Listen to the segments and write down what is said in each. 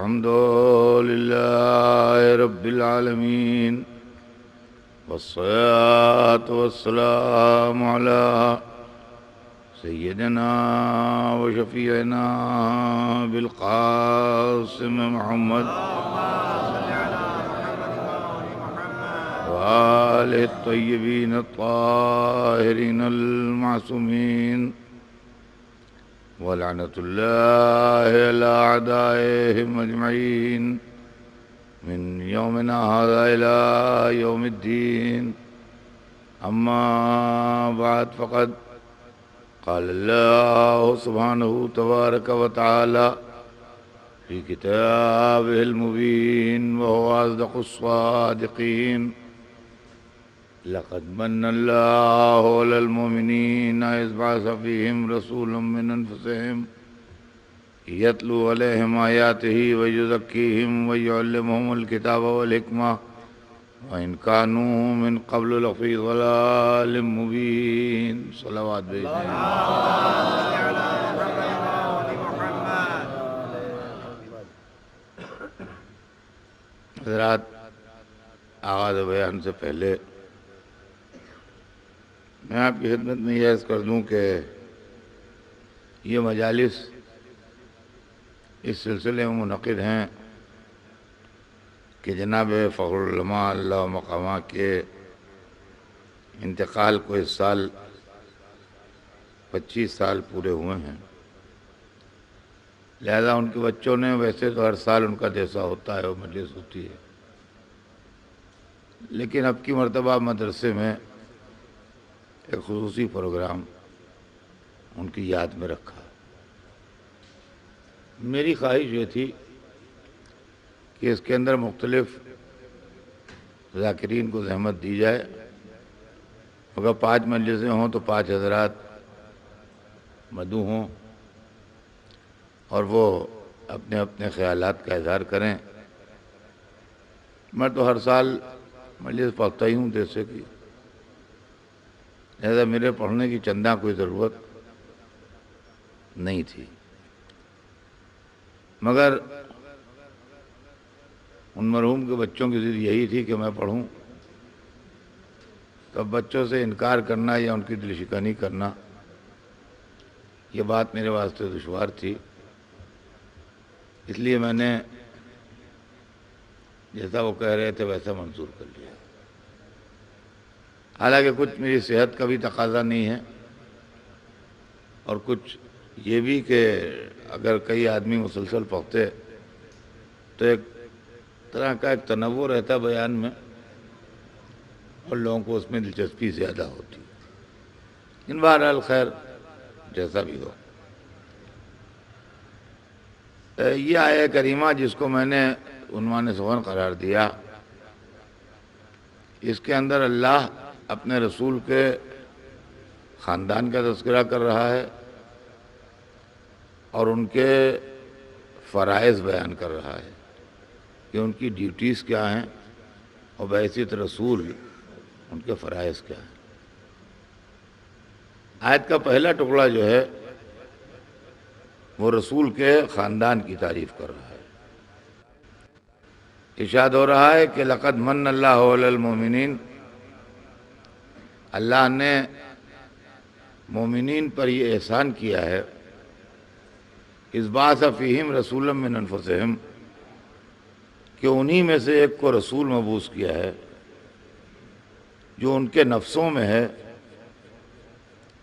الحمد لله رب العالمين والصلاة والسلام على سيدنا وشفيعنا بالقاسم محمد وآله الطيبين الطاهرين المعصومين ولعنة الله على أعدائهم أجمعين من يومنا هذا إلى يوم الدين. أما بعد فقد قال الله سبحانه تبارك وتعالى في كتابه المبين وهو أصدق الصادقين: لقد من الله على المؤمنين إذ بعث فيهم رسولا من أنفسهم يتلو عليهم آياته ويزكيهم ويعلمهم الكتاب والحكمة وإن كانوا من قبل لفي ضلال مبين. صلوات بھیجیں. حضرات، آغاز بیان سے پہلے میں آپ کی خدمت میں یہ عرض کر دوں کہ یہ مجالس اس سلسلے میں منعقد ہیں کہ جناب فخر العلماء اللہ مقامہ کے انتقال کو اس سال 25 سال پورے ہوئے ہیں. لہذا ان کے بچوں نے، ویسے تو ہر سال ان کا جیسا ہوتا ہے وہ مجلس ہوتی ہے، لیکن اب کی مرتبہ مدرسے میں ایک خصوصی پروگرام ان کی یاد میں رکھا. میری خواہش یہ تھی کہ اس کے اندر مختلف ذاکرین کو زحمت دی جائے. اگر 5 مجلسیں ہوں تو 5 حضرات مدعو ہوں اور وہ اپنے اپنے خیالات کا اظہار کریں. میں تو ہر سال مجلس پڑھتا ہی ہوں جیسے کہ، لہذا میرے پڑھنے کی چندہ کوئی ضرورت نہیں تھی، مگر ان مرحوم کے بچوں کی ضد یہی تھی کہ میں پڑھوں. تب بچوں سے انکار کرنا یا ان کی دل شکنی کرنا، یہ بات میرے واسطے دشوار تھی. اس لیے میں نے جیسا وہ کہہ رہے تھے ویسا منظور کر لیا. حالانکہ کچھ میری صحت کا بھی تقاضا نہیں ہے، اور کچھ یہ بھی کہ اگر کئی آدمی مسلسل پڑھتے تو ایک طرح کا ایک تنوع رہتا بیان میں اور لوگوں کو اس میں دلچسپی زیادہ ہوتی. ان بہرحال خیر جیسا بھی ہو. یہ آیہ کریمہ جس کو میں نے عنوان سخن قرار دیا، اس کے اندر اللہ اپنے رسول کے خاندان کا تذکرہ کر رہا ہے اور ان کے فرائض بیان کر رہا ہے کہ ان کی ڈیوٹیز کیا ہیں اور بحیثیت رسول ان کے فرائض کیا ہیں. آیت کا پہلا ٹکڑا جو ہے وہ رسول کے خاندان کی تعریف کر رہا ہے. ارشاد ہو رہا ہے کہ لقد من اللہ علی المؤمنین، اللہ نے مومنین پر یہ احسان کیا ہے، اذ بعث فیہم رسولا من انفسہم، کہ انہی میں سے ایک کو رسول مبعوث کیا ہے جو ان کے نفسوں میں ہے،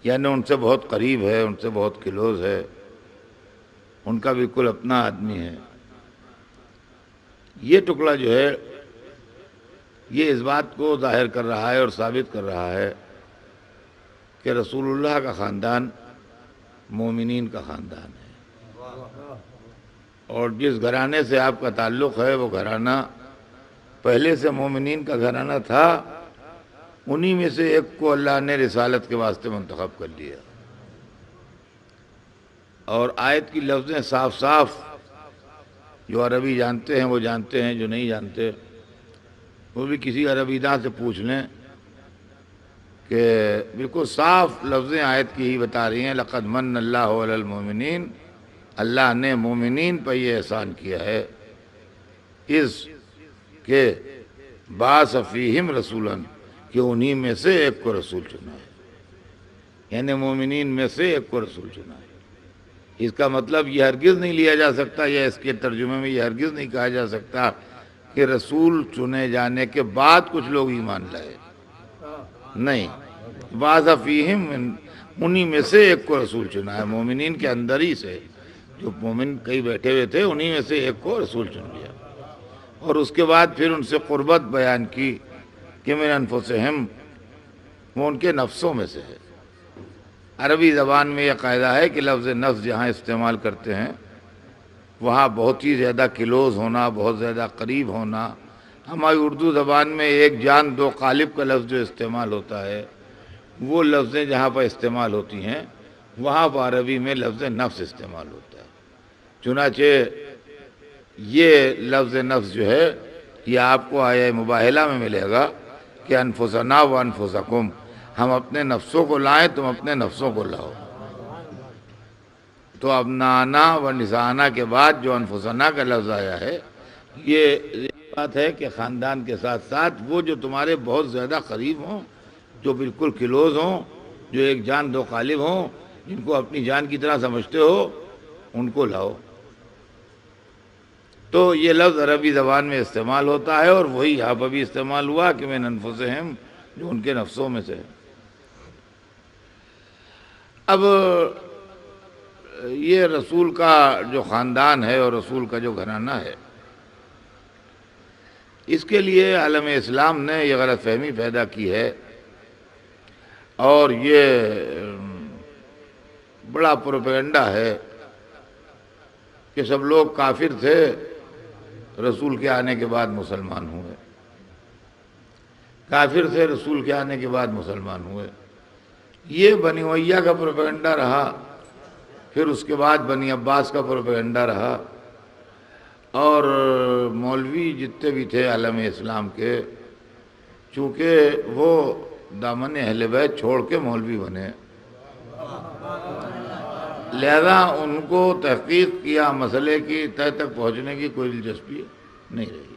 یعنی ان سے بہت قریب ہے، ان سے بہت کلوز ہے، ان کا بالکل اپنا آدمی ہے. یہ ٹکڑا جو ہے یہ اس بات کو ظاہر کر رہا ہے اور ثابت کر رہا ہے کہ رسول اللہ کا خاندان مومنین کا خاندان ہے، اور جس گھرانے سے آپ کا تعلق ہے وہ گھرانہ پہلے سے مومنین کا گھرانہ تھا. انہی میں سے ایک کو اللہ نے رسالت کے واسطے منتخب کر لیا. اور آیت کی لفظیں صاف صاف، جو عربی جانتے ہیں وہ جانتے ہیں، جو نہیں جانتے وہ بھی کسی عربی داں سے پوچھ لیں کہ بالکل صاف لفظیں آیت کی ہی بتا رہی ہیں. لقد من اللہ علی المؤمنین، اللہ نے مومنین پر یہ احسان کیا ہے اس کے بعث فیہم رسولاً کہ انہی میں سے ایک کو رسول چنا ہے، یعنی مومنین میں سے ایک کو رسول چنا ہے۔ اس کا مطلب یہ ہرگز نہیں لیا جا سکتا، یا اس کے ترجمے میں یہ ہرگز نہیں کہا جا سکتا کہ رسول چنے جانے کے بعد کچھ لوگ ایمان لائے، نہیں، بعث فیہم، انہی میں سے ایک کو رسول چنا ہے، مومنین کے اندر ہی سے جو مومن کئی بیٹھے ہوئے تھے انہی میں سے ایک کو رسول چن لیا۔ اور اس کے بعد پھر ان سے قربت بیان کی کہ من انفسہم، وہ ان کے نفسوں میں سے ہے۔ عربی زبان میں یہ قاعدہ ہے کہ لفظ نفس جہاں استعمال کرتے ہیں وہاں بہت ہی زیادہ کلوز ہونا، بہت زیادہ قریب ہونا۔ ہماری اردو زبان میں ایک جان دو قالب کا لفظ جو استعمال ہوتا ہے، وہ لفظیں جہاں پر استعمال ہوتی ہیں وہاں پر عربی میں لفظ نفس استعمال ہوتا ہے۔ چنانچہ یہ لفظ نفس جو ہے یہ آپ کو آیہ مباہلہ میں ملے گا کہ انفسنا و انفسکم، ہم اپنے نفسوں کو لائیں، تم اپنے نفسوں کو لاؤ۔ تو ابنانا و نسانا کے بعد جو انفسنا کا لفظ آیا ہے، یہ بات ہے کہ خاندان کے ساتھ ساتھ وہ جو تمہارے بہت زیادہ قریب ہوں، جو بالکل کلوز ہوں، جو ایک جان دو قالب ہوں، جن کو اپنی جان کی طرح سمجھتے ہو، ان کو لاؤ۔ تو یہ لفظ عربی زبان میں استعمال ہوتا ہے، اور وہی یہاں پر بھی استعمال ہوا کہ من انفسہم، جو ان کے نفسوں میں سے ہے۔ اب یہ رسول کا جو خاندان ہے اور رسول کا جو گھرانہ ہے، اس کے لیے عالم اسلام نے یہ غلط فہمی پیدا کی ہے، اور یہ بڑا پروپیگنڈا ہے کہ سب لوگ کافر تھے، رسول کے آنے کے بعد مسلمان ہوئے، کافر تھے، رسول کے آنے کے بعد مسلمان ہوئے۔ یہ بنی امیہ کا پروپیگنڈا رہا، پھر اس کے بعد بنی عباس کا پروپیگنڈا رہا، اور مولوی جتنے بھی تھے عالم اسلام کے، چونکہ وہ دامن اہل بیت چھوڑ کے مولوی بنے، لہذا ان کو تحقیق کیا مسئلے کی تہ تک پہنچنے کی کوئی دلچسپی نہیں رہی۔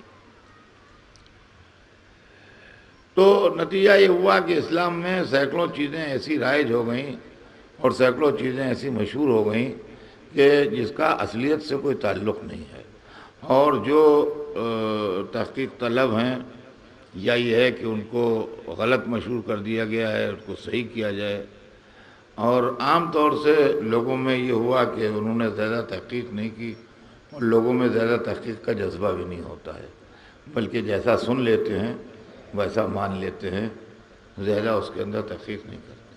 تو نتیجہ یہ ہوا کہ اسلام میں سینکڑوں چیزیں ایسی رائج ہو گئیں اور سینکڑوں چیزیں ایسی مشہور ہو گئیں کہ جس کا اصلیت سے کوئی تعلق نہیں ہے، اور جو تحقیق طلب ہیں یا یہ ہے کہ ان کو غلط مشہور کر دیا گیا ہے، اس کو صحیح کیا جائے۔ اور عام طور سے لوگوں میں یہ ہوا کہ انہوں نے زیادہ تحقیق نہیں کی، اور لوگوں میں زیادہ تحقیق کا جذبہ بھی نہیں ہوتا ہے، بلکہ جیسا سن لیتے ہیں ویسا مان لیتے ہیں، زیادہ اس کے اندر تحقیق نہیں کرتے۔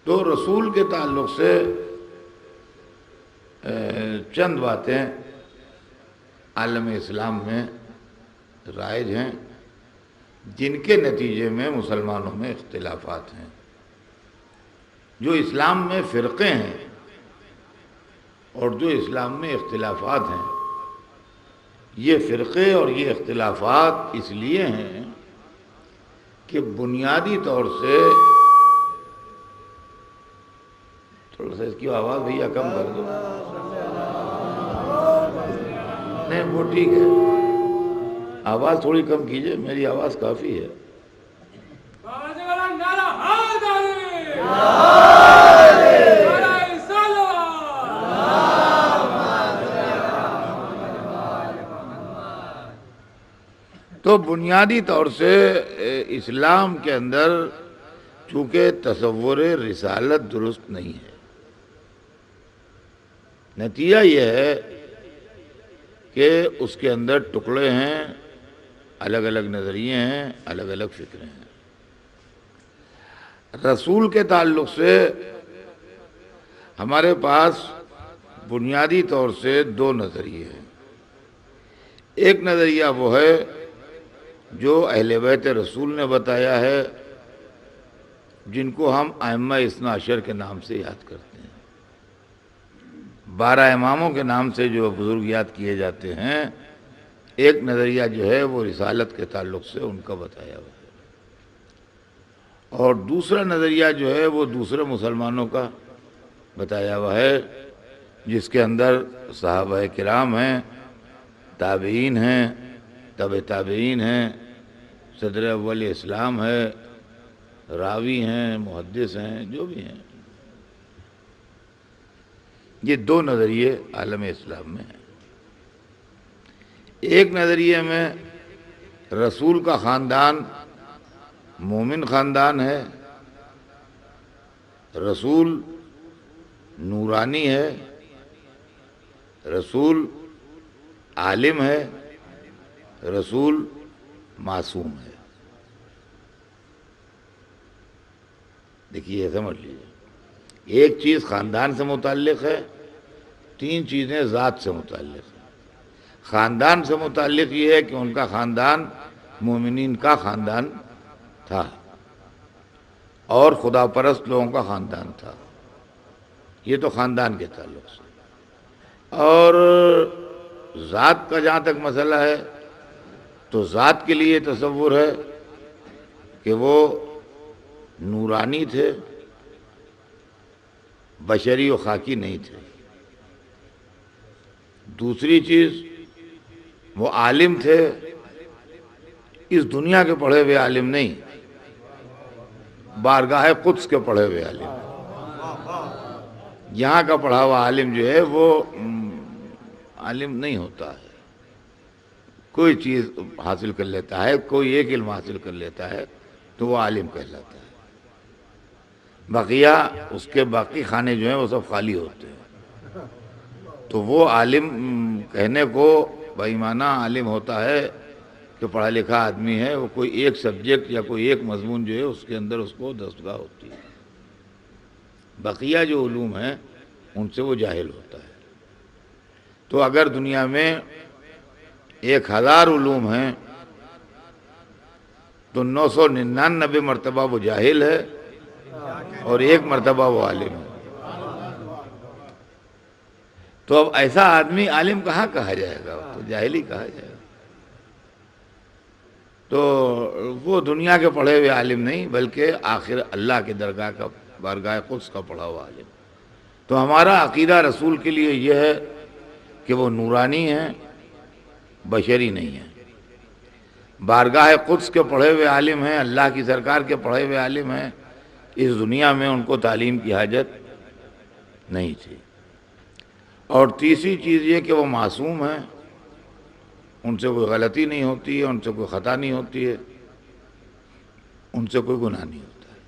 تو رسول کے تعلق سے چند باتیں عالم اسلام میں رائج ہیں جن کے نتیجے میں مسلمانوں میں اختلافات ہیں۔ جو اسلام میں فرقے ہیں اور جو اسلام میں اختلافات ہیں، یہ فرقے اور یہ اختلافات اس لیے ہیں کہ بنیادی طور سے، تھوڑا سا اس کی آواز بھیا کم کر دو، نہیں وہ ٹھیک ہے، آواز تھوڑی کم کیجئے، میری آواز کافی ہے۔ تو بنیادی طور سے اسلام کے اندر چونکہ تصور رسالت درست نہیں ہے، نتیجہ یہ ہے کہ اس کے اندر ٹکڑے ہیں، الگ الگ نظریے ہیں، الگ الگ فکریں ہیں۔ رسول کے تعلق سے ہمارے پاس بنیادی طور سے دو نظریے ہیں۔ ایک نظریہ وہ ہے جو اہل بیت رسول نے بتایا ہے، جن کو ہم ائمہ اثنا عشر کے نام سے یاد کرتے ہیں، 12 اماموں کے نام سے جو بزرگ یاد کیے جاتے ہیں۔ ایک نظریہ جو ہے وہ رسالت کے تعلق سے ان کا بتایا ہوا ہے، اور دوسرا نظریہ جو ہے وہ دوسرے مسلمانوں کا بتایا ہوا ہے، جس کے اندر صحابہ کرام ہیں، تابعین ہیں، تبع تابعین ہیں، صدر اول اسلام ہے، راوی ہیں، محدث ہیں، جو بھی ہیں، یہ دو نظریے عالم اسلام میں ہیں۔ ایک نظریے میں رسول کا خاندان مومن خاندان ہے، رسول نورانی ہے، رسول عالم ہے، رسول معصوم ہے۔ دیکھیے سمجھ لیجیے، ایک چیز خاندان سے متعلق ہے، تین چیزیں ذات سے متعلق ہیں۔ خاندان سے متعلق یہ ہے کہ ان کا خاندان مومنین کا خاندان تھا اور خدا پرست لوگوں کا خاندان تھا، یہ تو خاندان کے تعلق سے۔ اور ذات کا جہاں تک مسئلہ ہے تو ذات کے لیے تصور ہے کہ وہ نورانی تھے، بشری و خاکی نہیں تھے۔ دوسری چیز وہ عالم تھے، اس دنیا کے پڑھے ہوئے عالم نہیں، بارگاہ قدس کے پڑھے ہوئے عالم۔ یہاں کا پڑھا ہوا عالم جو ہے وہ عالم نہیں ہوتا ہے، کوئی چیز حاصل کر لیتا ہے، کوئی ایک علم حاصل کر لیتا ہے تو وہ عالم کہلاتا ہے، بقیہ اس کے باقی خانے جو ہیں وہ سب خالی ہوتے ہیں۔ تو وہ عالم کہنے کو بےایمانہ عالم ہوتا ہے کہ پڑھا لکھا آدمی ہے، وہ کوئی ایک سبجیکٹ یا کوئی ایک مضمون جو ہے اس کے اندر اس کو دستگاہ ہوتی ہے، بقیہ جو علوم ہیں ان سے وہ جاہل ہوتا ہے۔ تو اگر دنیا میں 1000 علوم ہیں تو 999 مرتبہ وہ جاہل ہے اور 1 مرتبہ وہ عالم ہے۔ تو اب ایسا آدمی عالم کہاں کہا جائے گا، تو جاہل ہی کہا جائے گا۔ تو وہ دنیا کے پڑھے ہوئے عالم نہیں بلکہ آخر اللہ کے درگاہ کا، بارگاہ قدس کا پڑھا ہوا عالم۔ تو ہمارا عقیدہ رسول کے لیے یہ ہے کہ وہ نورانی ہیں، بشری نہیں ہیں، بارگاہ قدس کے پڑھے ہوئے عالم ہیں، اللہ کی سرکار کے پڑھے ہوئے عالم ہیں، اس دنیا میں ان کو تعلیم کی حاجت نہیں تھی۔ اور تیسری چیز یہ کہ وہ معصوم ہیں، ان سے کوئی غلطی نہیں ہوتی ہے، ان سے کوئی خطا نہیں ہوتی ہے، ان سے کوئی گناہ نہیں ہوتا ہے۔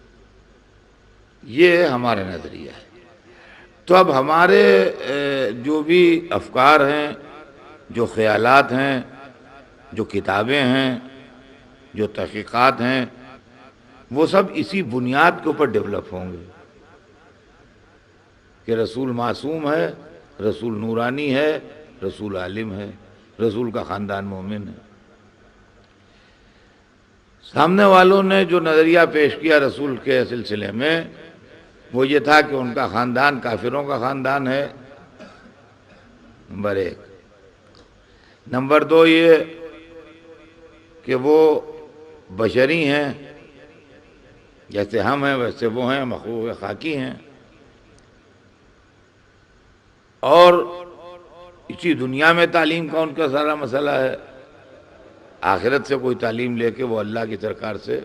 یہ ہمارا نظریہ ہے۔ تو اب ہمارے جو بھی افکار ہیں، جو خیالات ہیں، جو کتابیں ہیں، جو تحقیقات ہیں، وہ سب اسی بنیاد کے اوپر ڈیولپ ہوں گے کہ رسول معصوم ہے، رسول نورانی ہے، رسول عالم ہے، رسول کا خاندان مومن ہے۔ سامنے والوں نے جو نظریہ پیش کیا رسول کے سلسلے میں وہ یہ تھا کہ ان کا خاندان کافروں کا خاندان ہے، نمبر 1۔ نمبر 2 یہ کہ وہ بشری ہیں، جیسے ہم ہیں ویسے وہ ہیں، مخلوق خاکی ہیں، اور اسی دنیا میں تعلیم کا ان کا سارا مسئلہ ہے، آخرت سے کوئی تعلیم لے کے وہ اللہ کی سرکار سے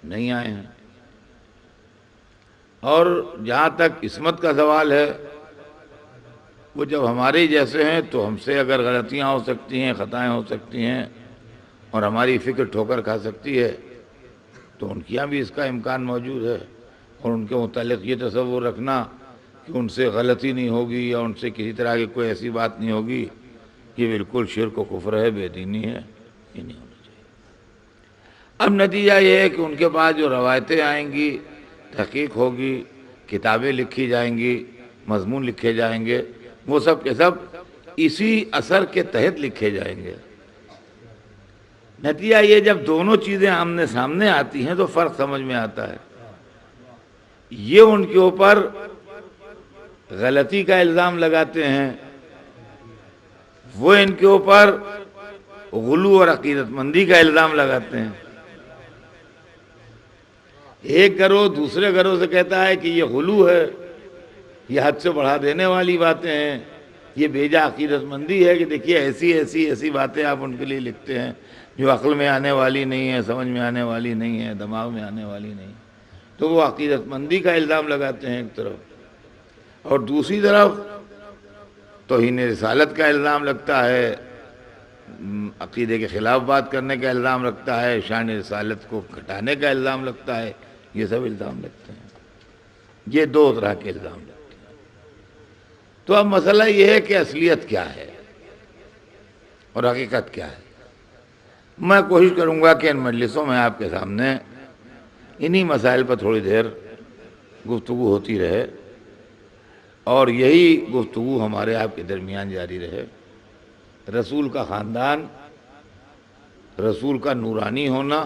نہیں آئے ہیں۔ اور جہاں تک عصمت کا سوال ہے، وہ جب ہمارے جیسے ہیں تو ہم سے اگر غلطیاں ہو سکتی ہیں، خطائیں ہو سکتی ہیں اور ہماری فکر ٹھوکر کھا سکتی ہے، تو ان کے یہاں بھی اس کا امکان موجود ہے، اور ان کے متعلق یہ تصور رکھنا کہ ان سے غلطی نہیں ہوگی یا ان سے کسی طرح کی کوئی ایسی بات نہیں ہوگی، یہ بالکل شرک و کفر ہے، بے دینی ہے، یہ نہیں ہونا چاہیے۔ اب نتیجہ یہ ہے کہ ان کے پاس جو روایتیں آئیں گی، تحقیق ہوگی، کتابیں لکھی جائیں گی، مضمون لکھے جائیں گے، وہ سب کے سب اسی اثر کے تحت لکھے جائیں گے۔ نتیجہ یہ جب دونوں چیزیں آمنے سامنے آتی ہیں تو فرق سمجھ میں آتا ہے۔ یہ ان کے اوپر غلطی کا الزام لگاتے ہیں، وہ ان کے اوپر غلو اور عقیدت مندی کا الزام لگاتے ہیں۔ ایک گروہ دوسرے گروہ سے کہتا ہے کہ یہ غلو ہے، یہ حد سے بڑھا دینے والی باتیں ہیں، یہ بیجا عقیدت مندی ہے کہ دیکھیے ایسی باتیں آپ ان کے لیے لکھتے ہیں جو عقل میں آنے والی نہیں ہے، سمجھ میں آنے والی نہیں ہے، دماغ میں آنے والی نہیں، تو وہ عقیدت مندی کا الزام لگاتے ہیں ایک طرف، اور دوسری طرف توہین رسالت کا الزام لگتا ہے، عقیدے کے خلاف بات کرنے کا الزام لگتا ہے، شان رسالت کو گھٹانے کا الزام لگتا ہے، یہ سب الزام لگتے ہیں، یہ دو طرح کے الزام لگتے ہیں۔ تو اب مسئلہ یہ ہے کہ اصلیت کیا ہے اور حقیقت کیا ہے۔ میں کوشش کروں گا کہ ان مجلسوں میں آپ کے سامنے انہی مسائل پر تھوڑی دیر گفتگو ہوتی رہے، اور یہی گفتگو ہمارے آپ کے درمیان جاری رہے۔ رسول کا خاندان، رسول کا نورانی ہونا،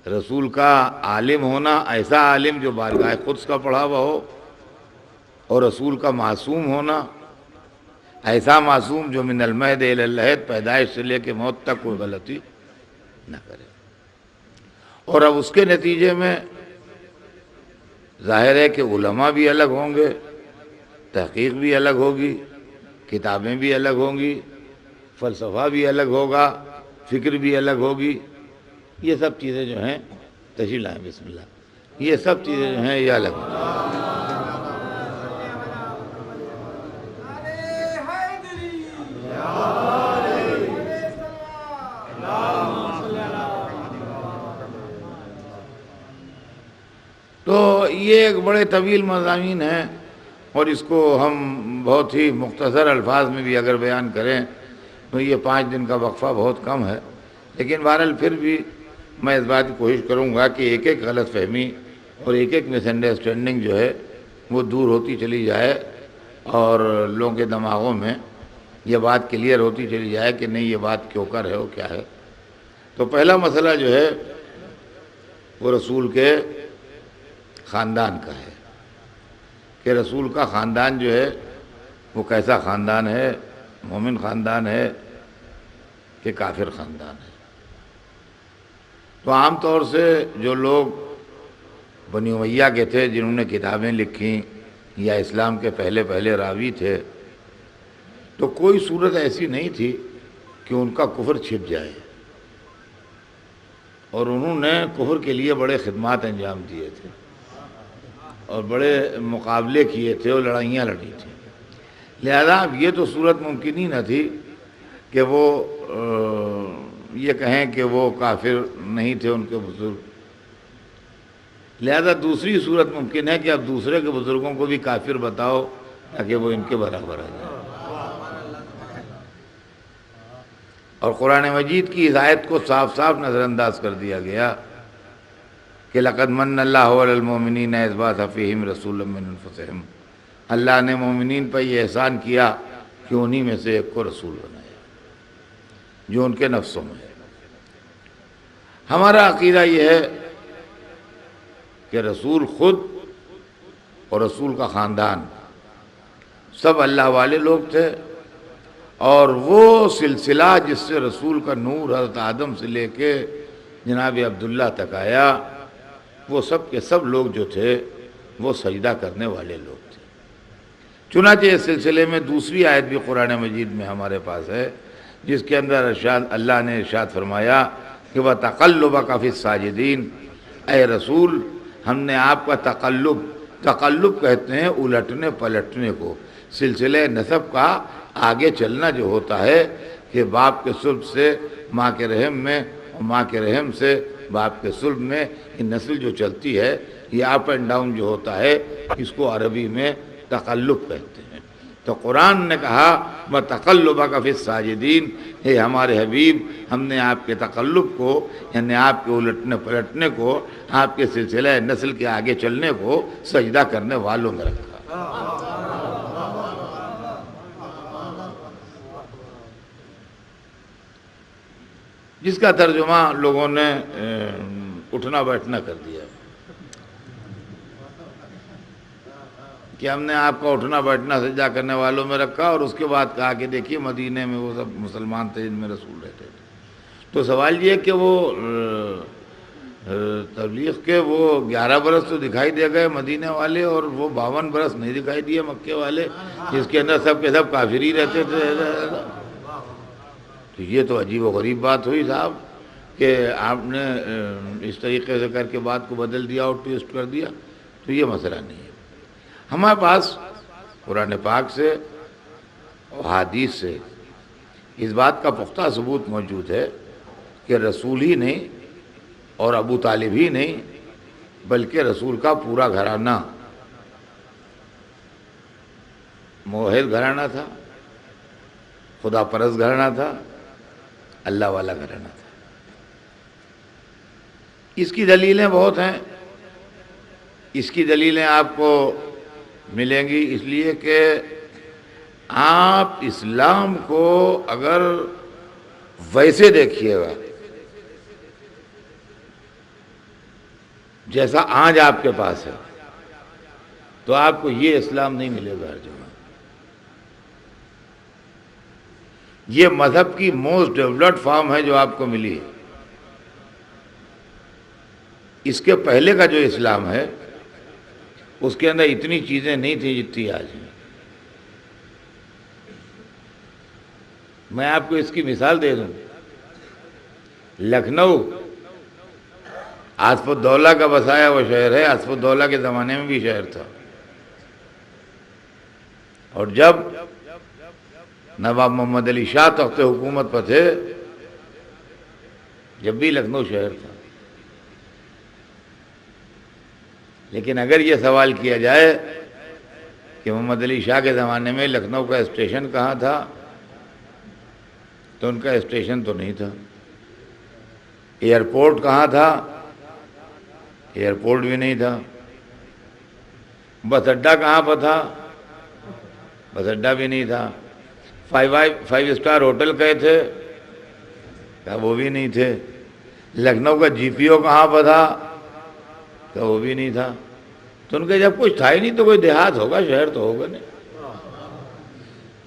رسول کا عالم ہونا، ایسا عالم جو بارگاہ قدس کا پڑھا ہوا ہو، اور رسول کا معصوم ہونا، ایسا معصوم جو من المہد الی اللحد، پیدائش سے لے کے موت تک کوئی غلطی نہ کرے۔ اور اب اس کے نتیجے میں ظاہر ہے کہ علماء بھی الگ ہوں گے، تحقیق بھی الگ ہوگی، کتابیں بھی الگ ہوں گی، فلسفہ بھی الگ ہوگا، فکر بھی الگ ہوگی، یہ سب چیزیں جو ہیں تشریح لائیں بسم اللہ، یہ سب چیزیں جو ہیں یہ الگ ہیں۔ تو یہ ایک بڑے طویل مضامین ہیں، اور اس کو ہم بہت ہی مختصر الفاظ میں بھی اگر بیان کریں تو یہ 5 دن کا وقفہ بہت کم ہے، لیکن بہرحال پھر بھی میں اس بات کی کوشش کروں گا کہ ایک غلط فہمی اور ایک مس انڈرسٹینڈنگ جو ہے وہ دور ہوتی چلی جائے، اور لوگوں کے دماغوں میں یہ بات کلیئر ہوتی چلی جائے کہ نہیں یہ بات کیوں کر ہے وہ کیا ہے۔ تو پہلا مسئلہ جو ہے وہ رسول کے خاندان کا ہے، کہ رسول کا خاندان جو ہے وہ کیسا خاندان ہے، مومن خاندان ہے کہ کافر خاندان ہے۔ تو عام طور سے جو لوگ بنی امیہ کے تھے، جنہوں نے کتابیں لکھیں یا اسلام کے پہلے راوی تھے، تو کوئی صورت ایسی نہیں تھی کہ ان کا کفر چھپ جائے، اور انہوں نے کفر کے لیے بڑے خدمات انجام دیے تھے، اور بڑے مقابلے کیے تھے اور لڑائیاں لڑی تھیں۔ لہذا اب یہ تو صورت ممکن ہی نہ تھی کہ وہ یہ کہیں کہ وہ کافر نہیں تھے ان کے بزرگ، لہذا دوسری صورت ممکن ہے کہ اب دوسرے کے بزرگوں کو بھی کافر بتاؤ تاکہ وہ ان کے برابر آ جائے۔ اور قرآن مجید کی اس آیت کو صاف صاف نظر انداز کر دیا گیا کہ لَقَدْ مَنَّ اللَّهُ عَلَى الْمُؤْمِنِينَ إِذْ بَعَثَ فِيهِمْ رَسُولًا مِّنْ أَنفُسِهِمْ، اللہ نے مومنین پر یہ احسان کیا کہ انہی میں سے ایک کو رسول بنایا جو ان کے نفسوں میں ہے۔ ہمارا عقیدہ یہ ہے کہ رسول خود اور رسول کا خاندان سب اللہ والے لوگ تھے، اور وہ سلسلہ جس سے رسول کا نور حضرت آدم سے لے کے جناب عبداللہ تک آیا، وہ سب کے سب لوگ جو تھے وہ سجدہ کرنے والے لوگ تھے۔ چنانچہ اس سلسلے میں دوسری آیت بھی قرآن مجید میں ہمارے پاس ہے، جس کے اندر اللہ نے ارشاد فرمایا کہ وَتَقَلُّبَكَ فِي السَّاجِدِينَ، اے رسول ہم نے آپ کا تقلب کہتے ہیں الٹنے پلٹنے کو، سلسلہ نسب کا آگے چلنا جو ہوتا ہے کہ باپ کے صلب سے ماں کے رحم میں، اور ماں کے رحم سے باپ کے صلب میں، یہ نسل جو چلتی ہے یہ اپ اینڈ ڈاؤن جو ہوتا ہے، اس کو عربی میں تقلب کہتے ہیں۔ تو قرآن نے کہا وَتَقَلُّبَكَ فِي السَّاجِدِينَ، اے ہمارے حبیب ہم نے آپ کے تقلب کو، یعنی آپ کے الٹنے پلٹنے کو، آپ کے سلسلہ نسل کے آگے چلنے کو سجدہ کرنے والوں میں رکھا۔ جس کا ترجمہ لوگوں نے اٹھنا بیٹھنا کر دیا کہ ہم نے آپ کا اٹھنا بیٹھنا سجدہ کرنے والوں میں رکھا، اور اس کے بعد کہا کہ دیکھیے مدینے میں وہ سب مسلمان تھے جن میں رسول رہتے تھے۔ تو سوال یہ کہ وہ تبلیغ کے وہ 11 برس تو دکھائی دے گئے مدینے والے، اور وہ 52 برس نہیں دکھائی دیے مکے والے، جس کے اندر سب کے سب کافر ہی رہتے تھے۔ تو یہ تو عجیب و غریب بات ہوئی صاحب کہ آپ نے اس طریقے سے کر کے بات کو بدل دیا اور ٹویسٹ کر دیا۔ تو یہ مسئلہ نہیں ہے۔ ہمارے پاس قرآن پاک سے اور حدیث سے اس بات کا پختہ ثبوت موجود ہے کہ رسول ہی نہیں اور ابو طالب ہی نہیں بلکہ رسول کا پورا گھرانہ موحد گھرانہ تھا، خدا پرست گھرانہ تھا، اللہ والا گھرانہ تھا۔ اس کی دلیلیں بہت ہیں، اس کی دلیلیں آپ کو ملیں گی، اس لیے کہ آپ اسلام کو اگر ویسے دیکھیے گا جیسا آج آپ کے پاس ہے تو آپ کو یہ اسلام نہیں ملے گا ہر جگہ۔ یہ مذہب کی موسٹ ڈیولپڈ فارم ہے جو آپ کو ملی ہے۔ اس کے پہلے کا جو اسلام ہے اس کے اندر اتنی چیزیں نہیں تھیں جتنی آج ہیں۔ میں آپ کو اس کی مثال دے دوں، لکھنؤ آصف الدولہ کا بسایا وہ شہر ہے، آصف الدولہ کے زمانے میں بھی شہر تھا، اور جب نواب محمد علی شاہ تخت حکومت پر تھے جب بھی لکھنؤ شہر تھا۔ لیکن اگر یہ سوال کیا جائے کہ محمد علی شاہ کے زمانے میں لکھنؤ کا اسٹیشن کہاں تھا تو ان کا اسٹیشن تو نہیں تھا۔ ایئرپورٹ کہاں تھا؟ ایئرپورٹ بھی نہیں تھا۔ بس اڈا کہاں پر تھا؟ بس اڈا بھی نہیں تھا۔ 5 اسٹار ہوٹل گئے تھے کہا وہ بھی نہیں تھے۔ لکھنؤ کا جی پی او کہاں پر تھا؟ کہا وہ بھی نہیں تھا۔ تو ان کا جب کچھ تھا ہی نہیں تو کوئی دیہات ہوگا، شہر تو ہوگا نہیں۔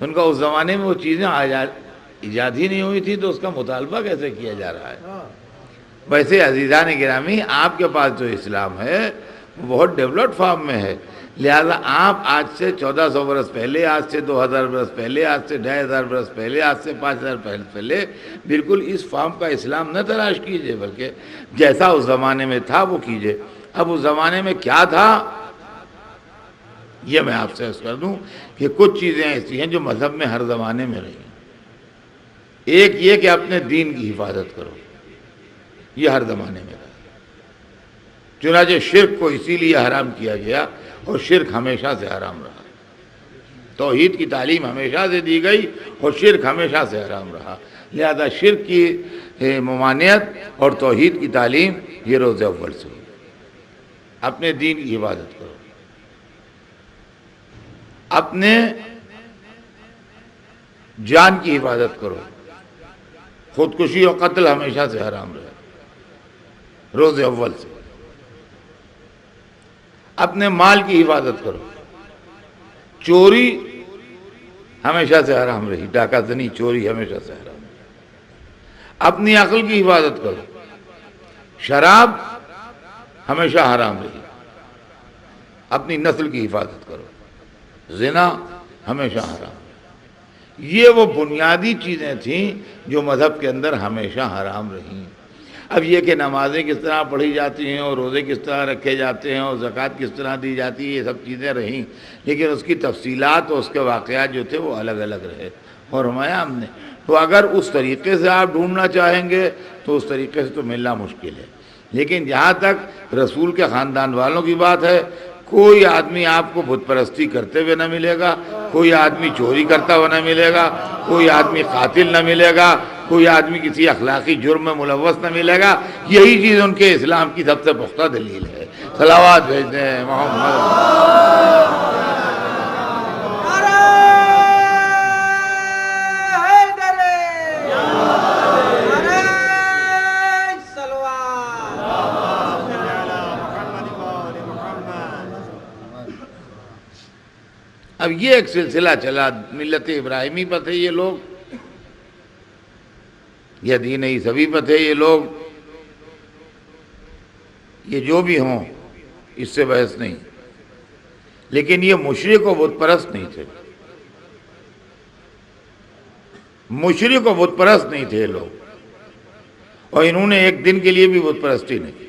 ان کا اس زمانے میں وہ چیزیں ایجاد ہی نہیں ہوئی تھی تو اس کا مطالبہ کیسے کیا جا رہا ہے؟ ویسے عزیزان گرامی آپ کے پاس جو اسلام ہے وہ بہت ڈیولپڈ فارم میں ہے، لہذا آپ آج سے 1400 برس پہلے، آج سے 2000 برس پہلے، آج سے 2500 برس پہلے، آج سے 5000 برس پہلے بالکل اس فارم کا اسلام نہ تلاش کیجئے، بلکہ جیسا اس زمانے میں تھا وہ کیجئے۔ اب اس زمانے میں کیا تھا یہ میں آپ سے عرض کر دوں کہ کچھ چیزیں ایسی ہیں جو مذہب میں ہر زمانے میں رہی ہیں۔ ایک یہ کہ اپنے دین کی حفاظت کرو، یہ ہر زمانے میں رہا۔ چنانچہ شرک کو اسی لیے حرام کیا گیا اور شرک ہمیشہ سے حرام رہا۔ توحید کی تعلیم ہمیشہ سے دی گئی اور شرک ہمیشہ سے حرام رہا، لہذا شرک کی ممانعت اور توحید کی تعلیم یہ روز اول سے ہوئی۔ اپنے دین کی حفاظت کرو، اپنے جان کی حفاظت کرو، خودکشی اور قتل ہمیشہ سے حرام رہے روز اول سے۔ اپنے مال کی حفاظت کرو، چوری ہمیشہ سے حرام رہی، ڈاکہ زنی چوری ہمیشہ سے حرام رہی۔ اپنی عقل کی حفاظت کرو، شراب ہمیشہ حرام رہی۔ اپنی نسل کی حفاظت کرو، زنا ہمیشہ حرام رہی۔ یہ وہ بنیادی چیزیں تھیں جو مذہب کے اندر ہمیشہ حرام رہیں۔ اب یہ کہ نمازیں کس طرح پڑھی جاتی ہیں اور روزے کس طرح رکھے جاتے ہیں اور زکوٰۃ کس طرح دی جاتی ہے، یہ سب چیزیں رہیں، لیکن اس کی تفصیلات اور اس کے واقعات جو تھے وہ الگ الگ رہے اور ہم نے تو اگر اس طریقے سے آپ ڈھونڈنا چاہیں گے تو اس طریقے سے تو ملنا مشکل ہے۔ لیکن جہاں تک رسول کے خاندان والوں کی بات ہے، کوئی آدمی آپ کو بت پرستی کرتے ہوئے نہ ملے گا، کوئی آدمی چوری کرتا ہوا نہ ملے گا، کوئی آدمی قاتل نہ ملے گا، کوئی آدمی کسی اخلاقی جرم میں ملوث نہ ملے گا۔ یہی چیز ان کے اسلام کی سب سے پختہ دلیل ہے۔ صلوات بھیجتے ہیں محمد۔ اب یہ ایک سلسلہ چلا، ملت ابراہیمی پر تھے یہ لوگ، یا دین عیسوی پر تھے یہ لوگ، یہ جو بھی ہوں اس سے بحث نہیں، لیکن یہ مشرک و بت پرست نہیں تھے، مشرک و بت پرست نہیں تھے لوگ، اور انہوں نے ایک دن کے لیے بھی بت پرستی نہیں کی۔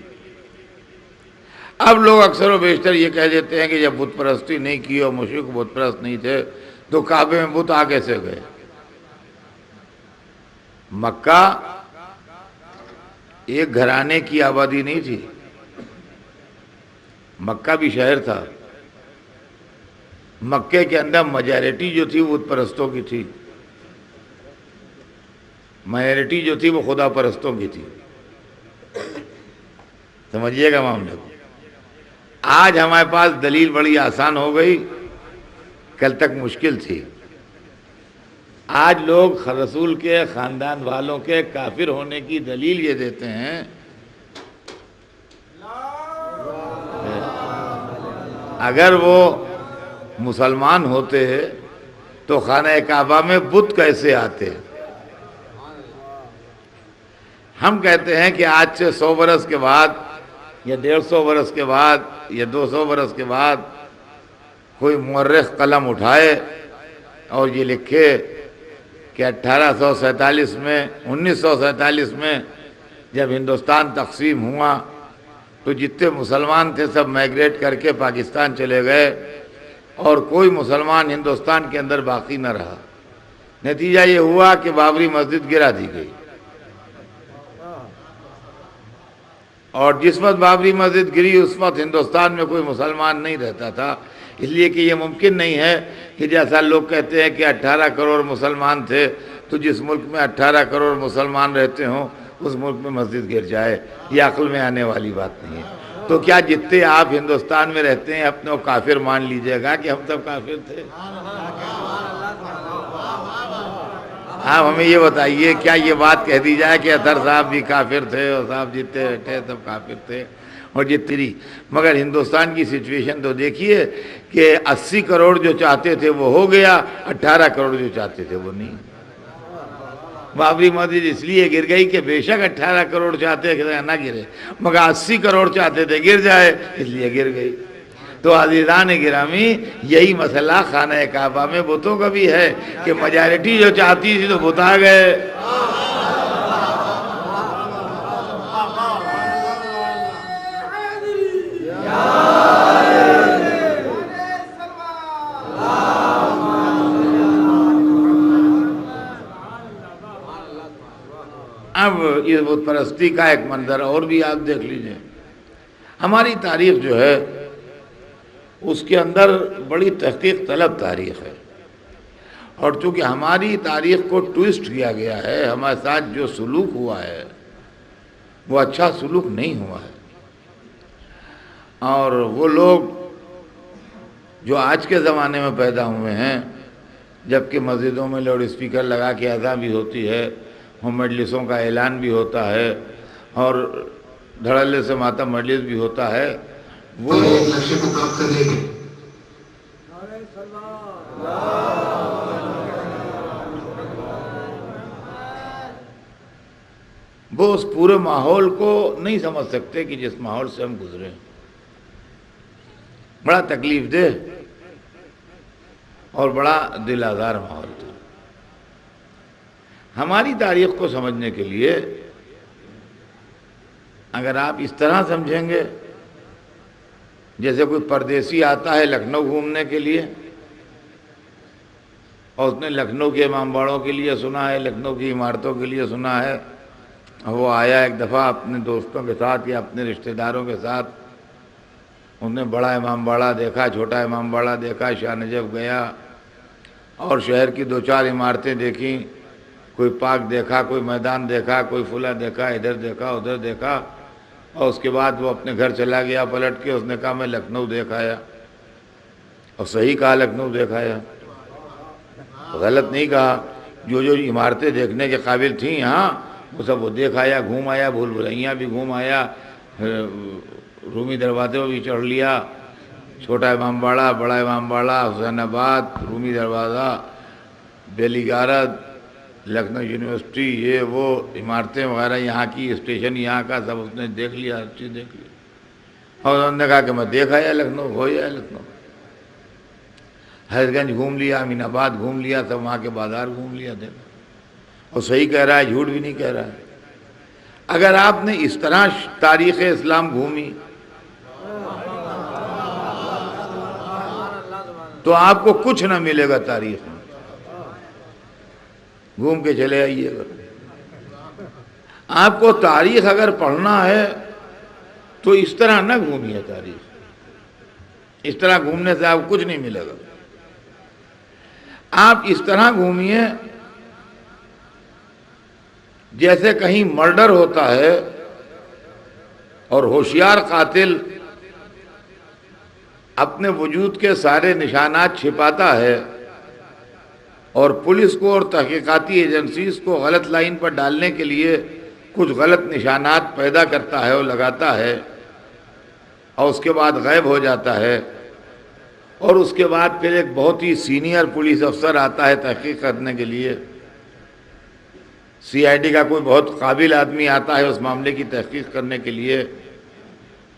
اب لوگ اکثر و بیشتر یہ کہہ دیتے ہیں کہ جب بت پرستی نہیں کی اور مشرک و بت پرست نہیں تھے تو کعبے میں بت آ کیسے گئے؟ مکہ ایک گھرانے کی آبادی نہیں تھی، مکہ بھی شہر تھا، مکے کے اندر میجارٹی جو تھی وہ بت پرستوں کی تھی، مائنورٹی جو تھی وہ خدا پرستوں کی تھی۔ سمجھیے گا معاملے کو۔ آج ہمارے پاس دلیل بڑی آسان ہو گئی، کل تک مشکل تھی۔ آج لوگ رسول کے خاندان والوں کے کافر ہونے کی دلیل یہ دیتے ہیں اگر وہ مسلمان ہوتے تو خانہ کعبہ میں بت کیسے آتے؟ ہم کہتے ہیں کہ آج سے 100 برس کے بعد یا 150 برس کے بعد یا 200 برس کے بعد کوئی مورخ قلم اٹھائے اور یہ لکھے کہ 1847 میں 1947 میں جب ہندوستان تقسیم ہوا تو جتنے مسلمان تھے سب مائگریٹ کر کے پاکستان چلے گئے اور کوئی مسلمان ہندوستان کے اندر باقی نہ رہا۔ نتیجہ یہ ہوا کہ بابری مسجد گرا دی گئی، اور جس وقت بابری مسجد گری اس وقت ہندوستان میں کوئی مسلمان نہیں رہتا تھا، اس لیے کہ یہ ممکن نہیں ہے کہ جیسا لوگ کہتے ہیں کہ 18 کروڑ مسلمان تھے تو جس ملک میں 18 کروڑ مسلمان رہتے ہوں اس ملک میں مسجد گر جائے، یہ عقل میں آنے والی بات نہیں ہے۔ تو کیا جتنے آپ ہندوستان میں رہتے ہیں اپنے کو کافر مان لیجئے گا کہ ہم سب کافر تھے؟ آپ ہمیں یہ بتائیے، کیا یہ بات کہہ دی جائے کہ اطہر صاحب بھی کافر تھے اور صاحب جتنے تھے سب کافر تھے اور جتنی؟ مگر ہندوستان کی سچویشن تو دیکھیے کہ 80 کروڑ جو چاہتے تھے وہ ہو گیا، 18 کروڑ جو چاہتے تھے وہ نہیں۔ بابری مسجد اس لیے گر گئی کہ بے شک 18 کروڑ چاہتے تھے نہ گرے، مگر 80 کروڑ چاہتے تھے گر جائے، اس لیے گر گئی۔ تو عزیزان گرامی، یہی مسئلہ خانہ کعبہ میں بتوں کا بھی ہے کہ میجارٹی جو چاہتی تھی تو بت آ گئے۔ اب یہ بت پرستی کا ایک منظر اور بھی آپ دیکھ لیجئے۔ ہماری تاریخ جو ہے اس کے اندر بڑی تحقیق طلب تاریخ ہے، اور چونکہ ہماری تاریخ کو ٹویسٹ کیا گیا ہے، ہمارے ساتھ جو سلوک ہوا ہے وہ اچھا سلوک نہیں ہوا ہے، اور وہ لوگ جو آج کے زمانے میں پیدا ہوئے ہیں جبکہ مسجدوں میں لاؤڈ اسپیکر لگا کے اذان بھی ہوتی ہے، مجلسوں کا اعلان بھی ہوتا ہے اور دھڑلے سے ماتم مجلس بھی ہوتا ہے، وہ اس پورے ماحول کو نہیں سمجھ سکتے کہ جس ماحول سے ہم گزرے۔ بڑا تکلیف دہ اور بڑا دل آزار ماحول تھا۔ ہماری تاریخ کو سمجھنے کے لیے اگر آپ اس طرح سمجھیں گے جیسے کوئی پردیسی آتا ہے لکھنؤ گھومنے کے لیے اور اس نے لکھنؤ کے امام باڑوں کے لیے سنا ہے، لکھنؤ کی عمارتوں کے لیے سنا ہے، وہ آیا ایک دفعہ اپنے دوستوں کے ساتھ یا اپنے رشتہ داروں کے ساتھ، اس نے بڑا امام باڑہ دیکھا، چھوٹا امام باڑہ دیکھا، شاہ نجف گیا اور شہر کی 2-4 عمارتیں دیکھیں، کوئی پارک دیکھا، کوئی میدان دیکھا، کوئی فلاں دیکھا، ادھر دیکھا ادھر دیکھا، اور اس کے بعد وہ اپنے گھر چلا گیا پلٹ کے۔ اس نے کہا میں لکھنؤ دیکھ آیا، اور صحیح کہا لکھنؤ دیکھ آیا، غلط نہیں کہا۔ جو عمارتیں دیکھنے کے قابل تھیں یہاں وہ سب وہ دیکھ آیا، گھوم آیا، بھول بھلیاں بھی گھوم آیا، رومی دروازے بھی چڑھ لیا، چھوٹا امام باڑہ، بڑا امام باڑہ، حسین آباد، رومی دروازہ، بیلی گارد، لکھنؤ یونیورسٹی، یہ وہ عمارتیں وغیرہ، یہاں کی اسٹیشن یہاں کا سب اس نے دیکھ لیا، ہر چیز دیکھ لی۔ اور انہوں نے کہا کہ میں دیکھ آیا لکھنؤ، ہو یا لکھنؤ، حضرت گنج گھوم لیا، امین آباد گھوم لیا، سب وہاں کے بازار گھوم لیا تھے، اور صحیح کہہ رہا ہے، جھوٹ بھی نہیں کہہ رہا ہے۔ اگر آپ نے اس طرح تاریخ اسلام گھومی تو آپ کو کچھ نہ ملے گا تاریخ میں، گھوم کے چلے آئیے گا۔ آپ کو تاریخ اگر پڑھنا ہے تو اس طرح نہ گھومیے تاریخ، اس طرح گھومنے سے آپ کو کچھ نہیں ملے گا۔ آپ اس طرح گھومیے جیسے کہیں مرڈر ہوتا ہے اور ہوشیار قاتل اپنے وجود کے سارے نشانات چھپاتا ہے اور پولیس کو اور تحقیقاتی ایجنسیز کو غلط لائن پر ڈالنے کے لیے کچھ غلط نشانات پیدا کرتا ہے اور لگاتا ہے، اور اس کے بعد غائب ہو جاتا ہے، اور اس کے بعد پھر ایک بہت ہی سینئر پولیس افسر آتا ہے تحقیق کرنے کے لیے، سی آئی ڈی کا کوئی بہت قابل آدمی آتا ہے اس معاملے کی تحقیق کرنے کے لیے،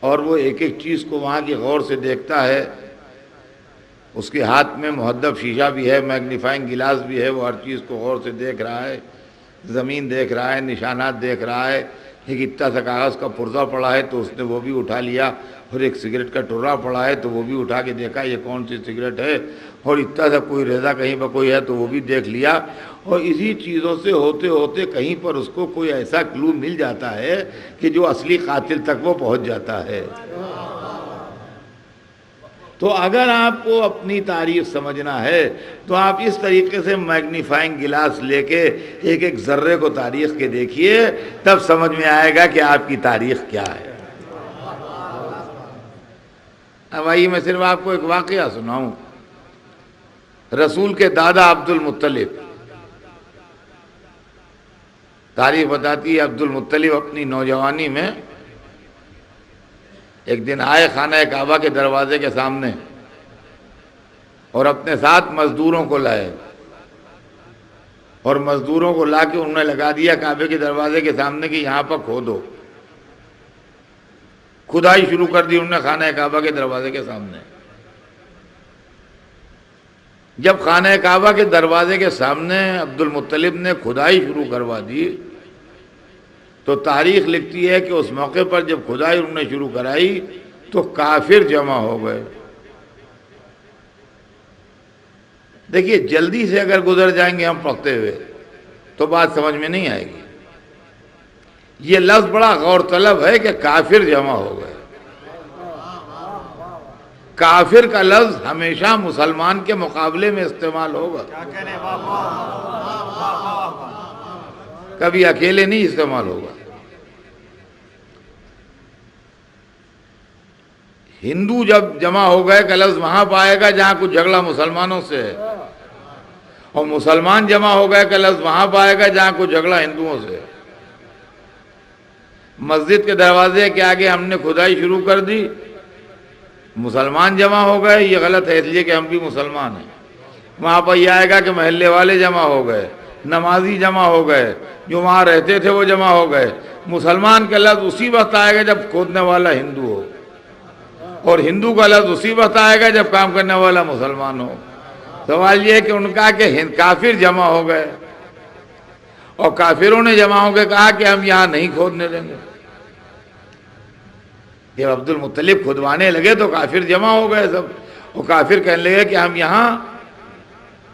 اور وہ ایک ایک چیز کو وہاں کی غور سے دیکھتا ہے، اس کے ہاتھ میں محدب شیشہ بھی ہے، میگنیفائنگ گلاس بھی ہے، وہ ہر چیز کو غور سے دیکھ رہا ہے، زمین دیکھ رہا ہے، نشانات دیکھ رہا ہے، ایک اتنا سا کاغذ کا پرزہ پڑا ہے تو اس نے وہ بھی اٹھا لیا، اور ایک سگریٹ کا ٹرا پڑا ہے تو وہ بھی اٹھا کے دیکھا یہ کون سی سگریٹ ہے، اور اتنا سا کوئی ریزہ کہیں پر کوئی ہے تو وہ بھی دیکھ لیا، اور اسی چیزوں سے ہوتے ہوتے کہیں پر اس کو کوئی ایسا کلو مل جاتا ہے کہ جو اصلی قاتل تک وہ پہنچ جاتا ہے۔ تو اگر آپ کو اپنی تاریخ سمجھنا ہے تو آپ اس طریقے سے میگنیفائنگ گلاس لے کے ایک ایک ذرے کو تاریخ کے دیکھیے، تب سمجھ میں آئے گا کہ آپ کی تاریخ کیا ہے۔ اب آئیے میں صرف آپ کو ایک واقعہ سناؤں۔ رسول کے دادا عبد المطلب، تاریخ بتاتی ہے عبد المطلب اپنی نوجوانی میں ایک دن آئے خانہ کعبہ کے دروازے کے سامنے اور اپنے ساتھ مزدوروں کو لائے، اور مزدوروں کو لا کے انہوں نے لگا دیا کعبے کے دروازے کے سامنے کہ یہاں پر کھودو، کھدائی شروع کر دی انہوں نے خانہ کعبہ کے دروازے کے سامنے۔ جب خانہ کعبہ کے دروازے کے سامنے عبد المطلب نے کھدائی شروع کروا دی تو تاریخ لکھتی ہے کہ اس موقع پر جب کھدائی انہوں نے شروع کرائی تو کافر جمع ہو گئے۔ دیکھیے جلدی سے اگر گزر جائیں گے ہم پڑھتے ہوئے تو بات سمجھ میں نہیں آئے گی۔ یہ لفظ بڑا غور طلب ہے کہ کافر جمع ہو گئے۔ کافر کا لفظ ہمیشہ مسلمان کے مقابلے میں استعمال ہوگا، کبھی اکیلے نہیں استعمال ہوگا۔ ہندو جب جمع ہو گئے کا لفظ وہاں پائے گا جہاں کچھ جھگڑا مسلمانوں سے ہے، اور مسلمان جمع ہو گئے کا لفظ وہاں پائے گا جہاں کچھ جھگڑا ہندوؤں سے ہے۔ مسجد کے دروازے کے آگے ہم نے کھدائی شروع کر دی، مسلمان جمع ہو گئے، یہ غلط ہے اس لیے کہ ہم بھی مسلمان ہیں۔ وہاں پر یہ آئے گا کہ محلے والے جمع ہو گئے، نمازی جمع ہو گئے، جو وہاں رہتے تھے وہ جمع ہو گئے۔ مسلمان کا لفظ اسی وقت آئے گا جب کھودنے والا ہندو ہو، اور ہندو کا لفظ اسی وقت آئے گا جب کام کرنے والا مسلمان ہو۔ سوال یہ ہے کہ ان کا کہ کافر جمع ہو گئے، اور کافروں نے جمع ہو کے کہا کہ ہم یہاں نہیں کھودنے دیں گے۔ جب عبد المطلب کھدوانے لگے تو کافر جمع ہو گئے سب، اور کافر کہنے لگے کہ ہم یہاں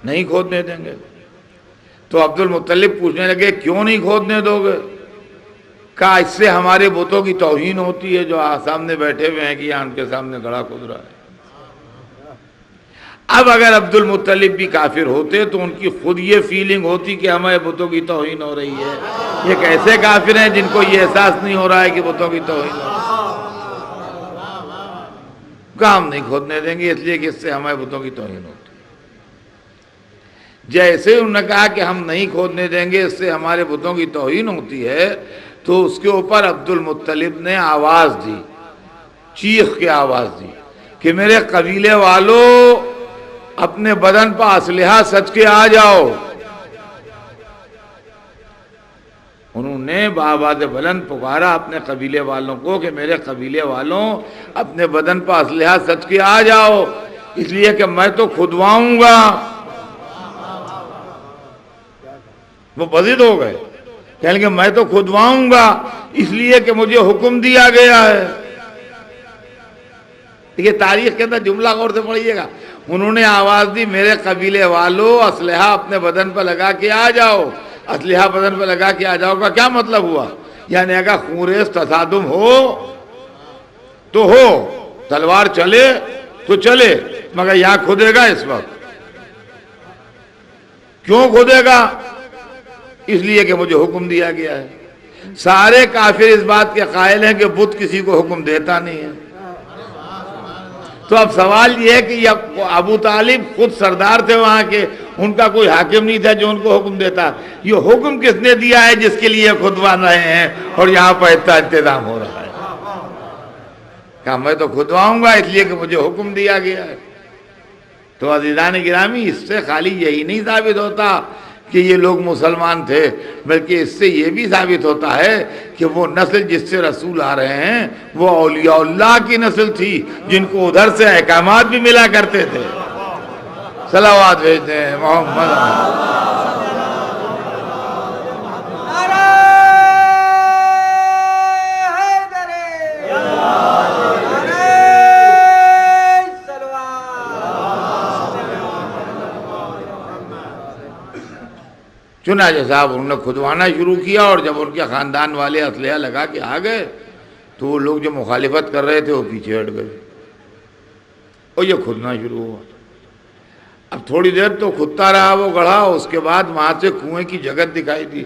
نہیں کھودنے دیں گے۔ تو عبد المطلب پوچھنے لگے کیوں نہیں کھودنے دو گے؟ کہا اس سے ہمارے بتوں کی توہین ہوتی ہے جو سامنے بیٹھے ہوئے ہیں کہ یہاں ان کے سامنے گڑھا کھود رہا ہے۔ اب اگر عبد المطلب بھی کافر ہوتے تو ان کی خود یہ فیلنگ ہوتی کہ ہمارے بتوں کی توہین ہو رہی ہے۔ یہ کیسے کافر ہیں جن کو یہ احساس نہیں ہو رہا ہے کہ بتوں کی توہین ہو رہی ہے؟ کام نہیں کھودنے دیں گے اس لیے کہ اس سے ہمارے بتوں کی توہین ہوتی ہے۔ جیسے انہوں نے کہا کہ ہم نہیں کھودنے دیں گے اس سے ہمارے بتوں کی توہین ہوتی ہے، تو اس کے اوپر عبد المطلب نے آواز دی، چیخ کے آواز دی کہ میرے قبیلے والوں اپنے بدن پر اسلحہ سج کے آ جاؤ۔ انہوں نے بآواز بلند پکارا اپنے قبیلے والوں کو کہ میرے قبیلے والوں اپنے بدن پر اسلحہ سج کے آ جاؤ، اس لیے کہ میں تو کھدواؤں گا۔ وہ بضد ہو گئے، کہنے کہ میں تو کھدواؤں گا اس لیے کہ مجھے حکم دیا گیا ہے۔ یہ تاریخ کے اندر جملہ غور سے پڑھیے گا، انہوں نے آواز دی میرے قبیلے والوں اسلحہ اپنے بدن پر لگا کے آ جاؤ، اسلحہ بدن پر لگا کے آ جاؤ کا کیا مطلب ہوا؟ یعنی اگر خونریز تصادم ہو تو ہو، تلوار چلے تو چلے، مگر یہاں کھدے گا اس وقت۔ کیوں کھدے گا؟ اس لیے کہ مجھے حکم دیا گیا ہے۔ سارے کافر اس بات کے قائل ہیں کہ بت کسی کو حکم دیتا نہیں ہے۔ تو اب سوال یہ ہے کہ یہ ابو طالب خود سردار تھے وہاں کے، ان کا کوئی حاکم نہیں تھا جو ان کو حکم دیتا، یہ حکم کس نے دیا ہے جس کے لیے کھدوا رہے ہیں اور یہاں پر اتنا انتظام ہو رہا ہے؟ کہا میں تو کھدواؤں گا اس لیے کہ مجھے حکم دیا گیا ہے۔ تو عزیزان گرامی، اس سے خالی یہی نہیں ثابت ہوتا کہ یہ لوگ مسلمان تھے، بلکہ اس سے یہ بھی ثابت ہوتا ہے کہ وہ نسل جس سے رسول آ رہے ہیں وہ اولیاء اللہ کی نسل تھی، جن کو ادھر سے احکامات بھی ملا کرتے تھے۔ صلوات بھیجتے ہیں محمد۔ چنانچہ صاحب انہوں نے کھدوانا شروع کیا، اور جب ان کے خاندان والے اسلحہ لگا کے آ گئے تو وہ لوگ جو مخالفت کر رہے تھے وہ پیچھے ہٹ گئے اور یہ کھدنا شروع ہوا۔ اب تھوڑی دیر تو کھدتا رہا وہ گڑھا، اس کے بعد وہاں سے کنویں کی جگت دکھائی دی۔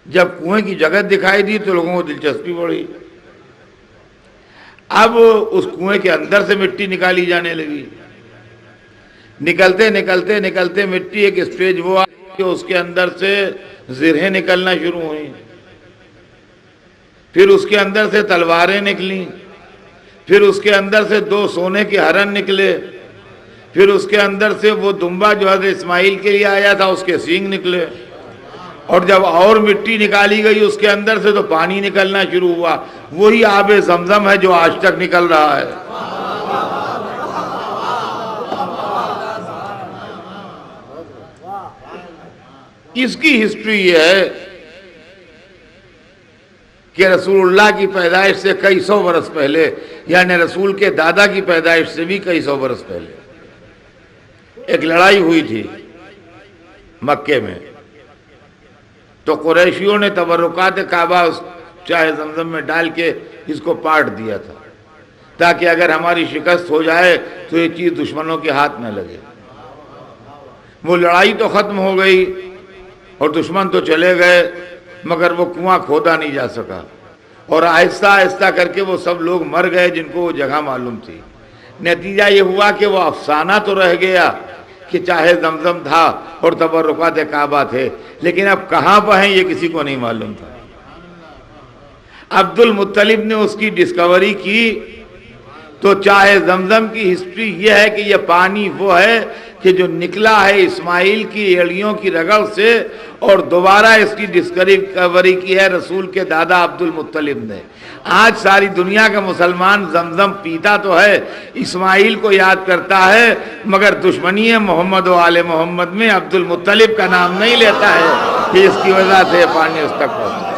جب کنویں کی جگت دکھائی دی تو لوگوں کو دلچسپی بڑھی۔ اب اس کنویں کے اندر سے مٹی نکالی جانے لگی۔ نکلتے نکلتے نکلتے مٹی ایک اسٹیج وہ آئی کہ اس کے اندر سے زرہیں نکلنا شروع ہوئیں، پھر اس کے اندر سے تلواریں نکلیں، پھر اس کے اندر سے 2 سونے کے ہرن نکلے، پھر اس کے اندر سے وہ دمبا جو حضرت اسماعیل کے لیے آیا تھا اس کے سینگ نکلے، اور جب اور مٹی نکالی گئی اس کے اندر سے تو پانی نکلنا شروع ہوا۔ وہی آب زمزم ہے جو آج تک نکل رہا ہے۔ اس کی ہسٹری یہ ہے کہ رسول اللہ کی پیدائش سے کئی سو برس پہلے، یعنی رسول کے دادا کی پیدائش سے بھی کئی سو برس پہلے ایک لڑائی ہوئی تھی مکے میں۔ تو قریشیوں نے تبرکات کعبہ چاہے زمزم میں ڈال کے اس کو پاٹ دیا تھا تاکہ اگر ہماری شکست ہو جائے تو یہ چیز دشمنوں کے ہاتھ نہ لگے۔ وہ لڑائی تو ختم ہو گئی اور دشمن تو چلے گئے، مگر وہ کنواں کھودا نہیں جا سکا، اور آہستہ آہستہ کر کے وہ سب لوگ مر گئے جن کو وہ جگہ معلوم تھی۔ نتیجہ یہ ہوا کہ وہ افسانہ تو رہ گیا کہ چاہے زمزم تھا اور تبرکات کعبہ تھے، لیکن اب کہاں پہ ہیں یہ کسی کو نہیں معلوم تھا۔ عبد المطلب نے اس کی ڈسکوری کی تو چاہے زمزم کی ہسٹری یہ ہے کہ یہ پانی وہ ہے کہ جو نکلا ہے اسماعیل کی ایڑیوں کی رگڑ سے، اور دوبارہ اس کی ڈسکوری کی ہے رسول کے دادا عبد المطلب نے۔ آج ساری دنیا کا مسلمان زمزم پیتا تو ہے، اسماعیل کو یاد کرتا ہے، مگر دشمنی محمد و آل محمد میں عبد المطلب کا نام نہیں لیتا ہے کہ اس کی وجہ سے پانی اس تک پہنچا۔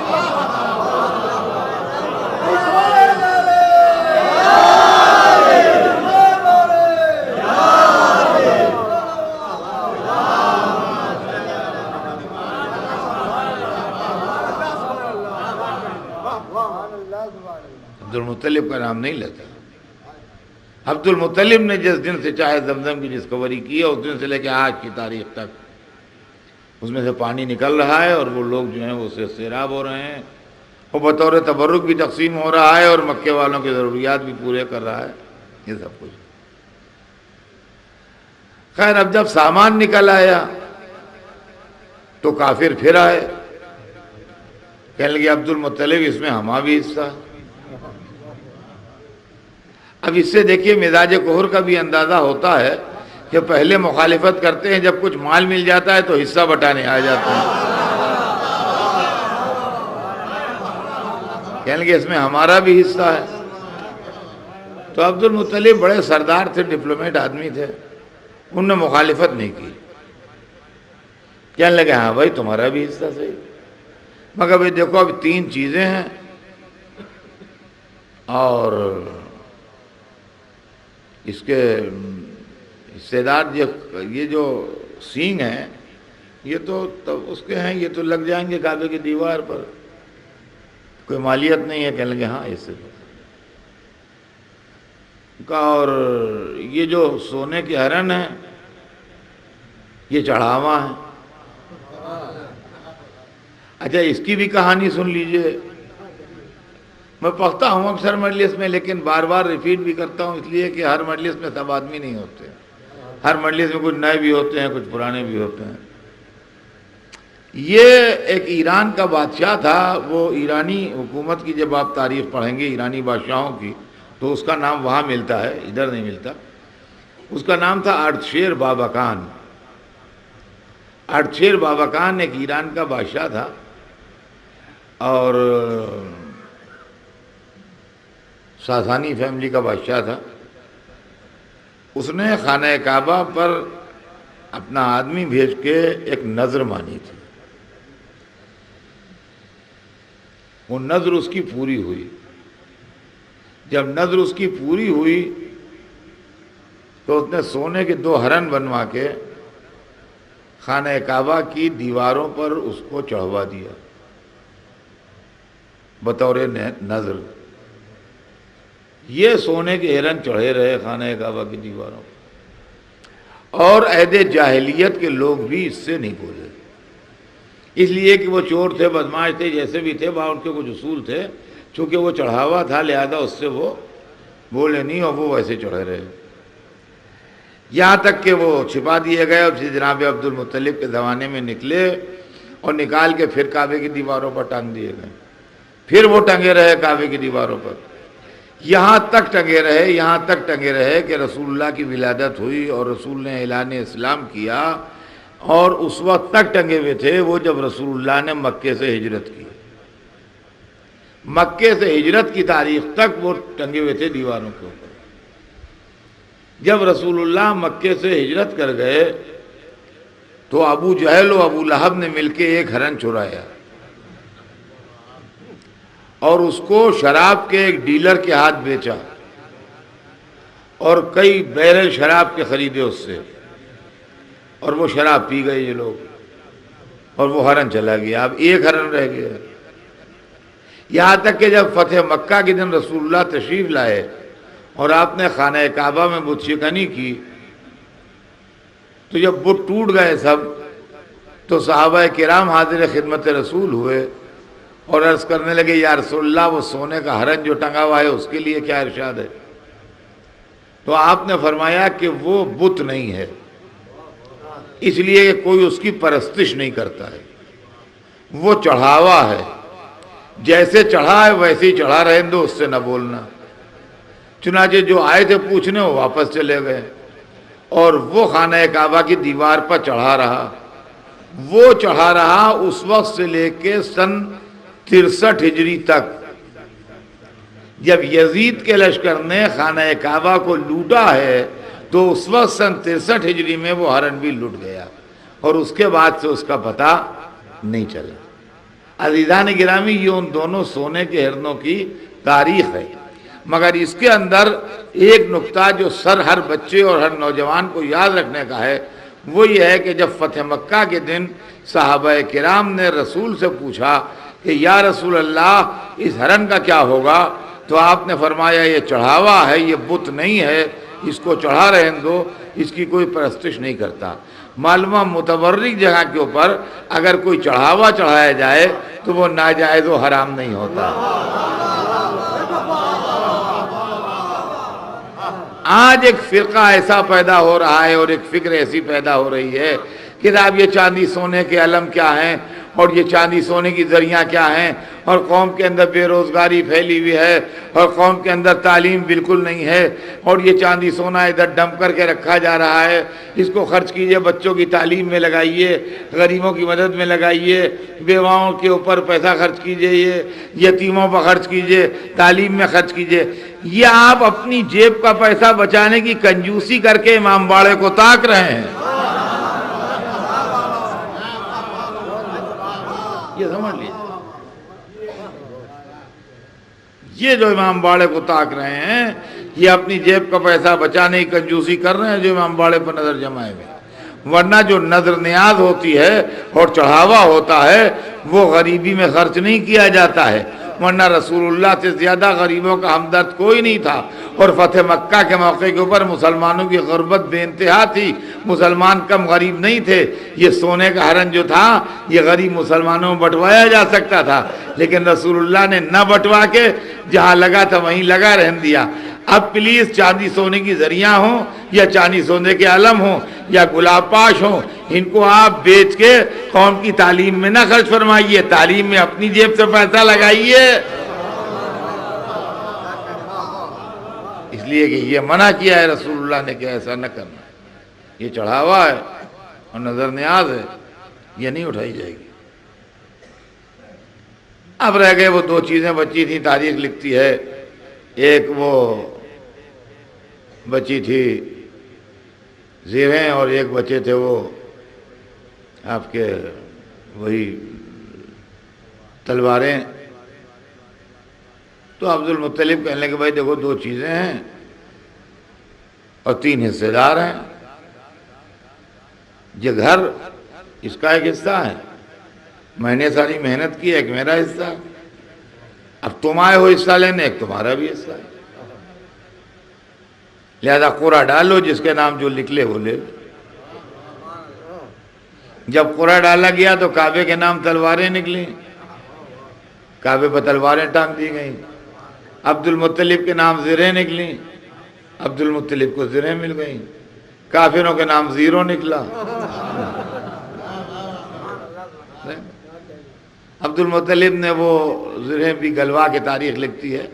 عبد المطلب کا نام نہیں لیتا۔ عبد المطلب نے جس دن سے چاہے زمزم کی ڈسکوری کی ہے اس دن سے لے کے آج کی تاریخ تک اس میں سے پانی نکل رہا ہے، اور وہ لوگ جو ہیں وہ اس سے سیراب ہو رہے ہیں، وہ بطور تبرک بھی تقسیم ہو رہا ہے اور مکے والوں کی ضروریات بھی پورے کر رہا ہے، یہ سب کچھ۔ خیر اب جب سامان نکل آیا تو کافر پھر آئے، کہنے لگے عبد المطلب اس میں ہمارا بھی حصہ۔ اب اس سے دیکھیے مزاج کفر کا بھی اندازہ ہوتا ہے کہ پہلے مخالفت کرتے ہیں، جب کچھ مال مل جاتا ہے تو حصہ بٹانے آ جاتے ہیں۔ کہنے لگے اس میں ہمارا بھی حصہ ہے۔ تو عبد المطلب بڑے سردار تھے، ڈپلومیٹ آدمی تھے، انہوں نے مخالفت نہیں کی، کہنے لگے ہاں بھائی تمہارا بھی حصہ صحیح، مگر بھائی دیکھو اب 3 چیزیں ہیں، اور اس کے حصے دار یہ جو سینگ ہیں یہ تو اس کے ہیں، یہ تو لگ جائیں گے کعبے کی دیوار پر، کوئی مالیت نہیں ہے۔ کہنے لگے ہاں اس سے کا، اور یہ جو سونے کے ہرن ہیں یہ چڑھاوا ہے۔ اچھا اس کی بھی کہانی سن لیجئے، میں پڑھتا ہوں اکثر مجلس میں، لیکن بار بار ریپیٹ بھی کرتا ہوں اس لیے کہ ہر مجلس میں سب آدمی نہیں ہوتے، ہر مجلس میں کچھ نئے بھی ہوتے ہیں، کچھ پرانے بھی ہوتے ہیں۔ یہ ایک ایران کا بادشاہ تھا، وہ ایرانی حکومت کی جب آپ تاریخ پڑھیں گے ایرانی بادشاہوں کی تو اس کا نام وہاں ملتا ہے، ادھر نہیں ملتا۔ اس کا نام تھا اردشیر بابکان۔ اردشیر بابکان ایک ایران کا بادشاہ تھا، اور ساسانی فیملی کا بادشاہ تھا۔ اس نے خانہ کعبہ پر اپنا آدمی بھیج کے ایک نذر مانی تھی، وہ نذر اس کی پوری ہوئی۔ جب نذر اس کی پوری ہوئی تو اس نے سونے کے 2 ہرن بنوا کے خانہ کعبہ کی دیواروں پر اس کو چڑھوا دیا بطور نذر۔ یہ سونے کے ہرن چڑھے رہے خانہ کعبہ کی دیواروں پر، اور عہد جاہلیت کے لوگ بھی اس سے نہیں بولے، اس لیے کہ وہ چور تھے، بدماش تھے، جیسے بھی تھے، وہاں ان کے کچھ اصول تھے، چونکہ وہ چڑھاوا تھا لہذا اس سے وہ بولے نہیں، اور وہ ویسے چڑھے رہے، یہاں تک کہ وہ چھپا دیے گئے، اور جناب عبد المطلب کے زمانے میں نکلے اور نکال کے پھر کعبے کی دیواروں پر ٹانگ دیے گئے، پھر وہ ٹنگے رہے کعبے کی دیواروں پر، یہاں تک ٹنگے رہے کہ رسول اللہ کی ولادت ہوئی اور رسول نے اعلان اسلام کیا، اور اس وقت تک ٹنگے ہوئے تھے وہ جب رسول اللہ نے مکے سے ہجرت کی، مکے سے ہجرت کی تاریخ تک وہ ٹنگے ہوئے تھے دیواروں کے اوپر۔ جب رسول اللہ مکے سے ہجرت کر گئے تو ابو جہل و ابو لہب نے مل کے ایک ہرن چرایا اور اس کو شراب کے ایک ڈیلر کے ہاتھ بیچا، اور کئی بیرل شراب کے خریدے اس سے، اور وہ شراب پی گئے یہ لوگ، اور وہ ہرن چلا گیا، اب ایک ہرن رہ گیا۔ یہاں تک کہ جب فتح مکہ کے دن رسول اللہ تشریف لائے اور آپ نے خانہ کعبہ میں بت شکنی کی، تو جب بت ٹوٹ گئے سب تو صحابہ کرام حاضر خدمت رسول ہوئے اور عرض کرنے لگے یا رسول اللہ وہ سونے کا ہرن جو ٹنگا ہوا ہے اس کے لیے کیا ارشاد ہے؟ تو آپ نے فرمایا کہ وہ بت نہیں ہے، اس لیے کہ کوئی اس کی پرستش نہیں کرتا ہے، وہ چڑھاوا ہے، جیسے چڑھا ہے ویسے ہی چڑھا رہنے دو، اس سے نہ بولنا۔ چنانچہ جو آئے تھے پوچھنے وہ واپس چلے گئے، اور وہ خانہ کعبہ کی دیوار پر چڑھا رہا اس وقت سے لے کے سن 63 ہجری تک۔ جب یزید کے لشکر نے خانہ کعبہ کو لوٹا ہے تو اس وقت سن 63 ہجری میں وہ ہرن بھی لٹ گیا، اور اس کے بعد سے اس کا پتہ نہیں چلا۔ عزیزان گرامی، یہ ان دونوں سونے کے ہرنوں کی تاریخ ہے، مگر اس کے اندر ایک نقطہ جو ہر بچے اور ہر نوجوان کو یاد رکھنے کا ہے، وہ یہ ہے کہ جب فتح مکہ کے دن صحابہ کرام نے رسول سے پوچھا کہ یا رسول اللہ اس ہرن کا کیا ہوگا، تو آپ نے فرمایا یہ چڑھاوا ہے، یہ بت نہیں ہے، اس کو چڑھا رہنے دو، اس کی کوئی پرستش نہیں کرتا۔ معلومہ متبرک جگہ کے اوپر اگر کوئی چڑھاوا چڑھایا جائے تو وہ ناجائز و حرام نہیں ہوتا۔ آج ایک فرقہ ایسا پیدا ہو رہا ہے اور ایک فکر ایسی پیدا ہو رہی ہے کہ اب یہ چاندی سونے کے علم کیا ہیں اور یہ چاندی سونے کی ذریعہ کیا ہیں، اور قوم کے اندر بے روزگاری پھیلی ہوئی ہے اور قوم کے اندر تعلیم بالکل نہیں ہے اور یہ چاندی سونا ادھر ڈمپ کر کے رکھا جا رہا ہے، اس کو خرچ کیجئے، بچوں کی تعلیم میں لگائیے، غریبوں کی مدد میں لگائیے، بیواؤں کے اوپر پیسہ خرچ کیجئے، یتیموں پر خرچ کیجئے، تعلیم میں خرچ کیجئے۔ یہ آپ اپنی جیب کا پیسہ بچانے کی کنجوسی کر کے امام باڑے کو تاک رہے ہیں، یہ سمجھ لیجیے۔ یہ جو امام باڑے کو تاک رہے ہیں یہ اپنی جیب کا پیسہ بچانے کی کنجوسی کر رہے ہیں جو امام باڑے پر نظر جمائے ہوئے، ورنہ جو نظر نیاز ہوتی ہے اور چڑھاوا ہوتا ہے وہ غریبی میں خرچ نہیں کیا جاتا ہے، ورنہ رسول اللہ سے زیادہ غریبوں کا ہمدرد کوئی نہیں تھا، اور فتح مکہ کے موقع کے اوپر مسلمانوں کی غربت بے انتہا تھی، مسلمان کم غریب نہیں تھے، یہ سونے کا ہرن جو تھا یہ غریب مسلمانوں میں بٹوایا جا سکتا تھا، لیکن رسول اللہ نے نہ بٹوا کے جہاں لگا تھا وہیں لگا رہن دیا۔ اب پلیز چاندی سونے کی ذریعہ ہوں یا چاندی سونے کے علم ہوں یا گلاب پاش ہوں، ان کو آپ بیچ کے قوم کی تعلیم میں نہ خرچ فرمائیے، تعلیم میں اپنی جیب سے پیسہ لگائیے، اس لیے کہ یہ منع کیا ہے رسول اللہ نے کہ ایسا نہ کرنا، یہ چڑھاوا ہے اور نظر نیاز ہے، یہ نہیں اٹھائی جائے گی۔ اب رہ گئے وہ دو چیزیں بچی تھیں، تاریخ لکھتی ہے، ایک وہ بچی تھی زیریں اور ایک بچے تھے وہ آپ کے وہی تلواریں۔ تو عبد المطلب کہنے لگے بھائی دیکھو دو چیزیں ہیں اور تین حصے دار ہیں، یہ گھر اس کا ایک حصہ ہے، میں نے ساری محنت کی، ایک میرا حصہ ہے، اب تم آئے ہو حصہ لینے، ایک تمہارا بھی حصہ ہے، لہذا قرعہ ڈالو، جس کے نام جو نکلے وہ لے۔ جب قرعہ ڈالا گیا تو کعبے کے نام تلواریں نکلیں، کعبے پر تلواریں ٹانگ دی گئیں، عبد المطلب کے نام زریں نکلیں، عبد المطلب کو زریں مل گئیں، کافروں کے نام زیرو نکلا۔ عبد المطلب نے وہ زرہیں بھی گلوا کے تاریخ لکھتی ہے،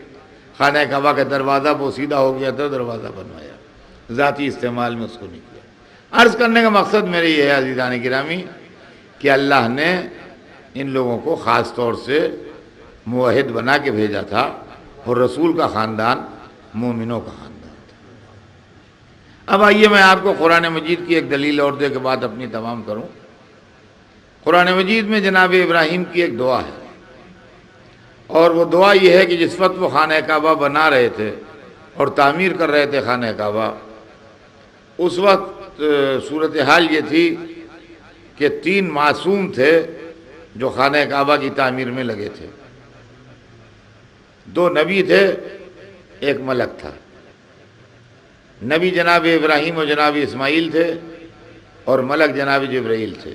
خانہ کعبہ کا دروازہ بوسیدہ ہو گیا تھا، دروازہ بنوایا، ذاتی استعمال میں اس کو نہیں کیا۔ عرض کرنے کا مقصد میرے یہ ہے عزیزان گرامی کہ اللہ نے ان لوگوں کو خاص طور سے موحد بنا کے بھیجا تھا، اور رسول کا خاندان مومنوں کا خاندان تھا۔ اب آئیے میں آپ کو قرآن مجید کی ایک دلیل اور دے کے بعد اپنی تمام کروں۔ قرآن مجید میں جناب ابراہیم کی ایک دعا ہے، اور وہ دعا یہ ہے کہ جس وقت وہ خانہ کعبہ بنا رہے تھے اور تعمیر کر رہے تھے خانہ کعبہ، اس وقت صورتحال یہ تھی کہ تین معصوم تھے جو خانہ کعبہ کی تعمیر میں لگے تھے، دو نبی تھے، ایک ملک تھا۔ نبی جناب ابراہیم اور جناب اسماعیل تھے اور ملک جناب جبرائیل تھے۔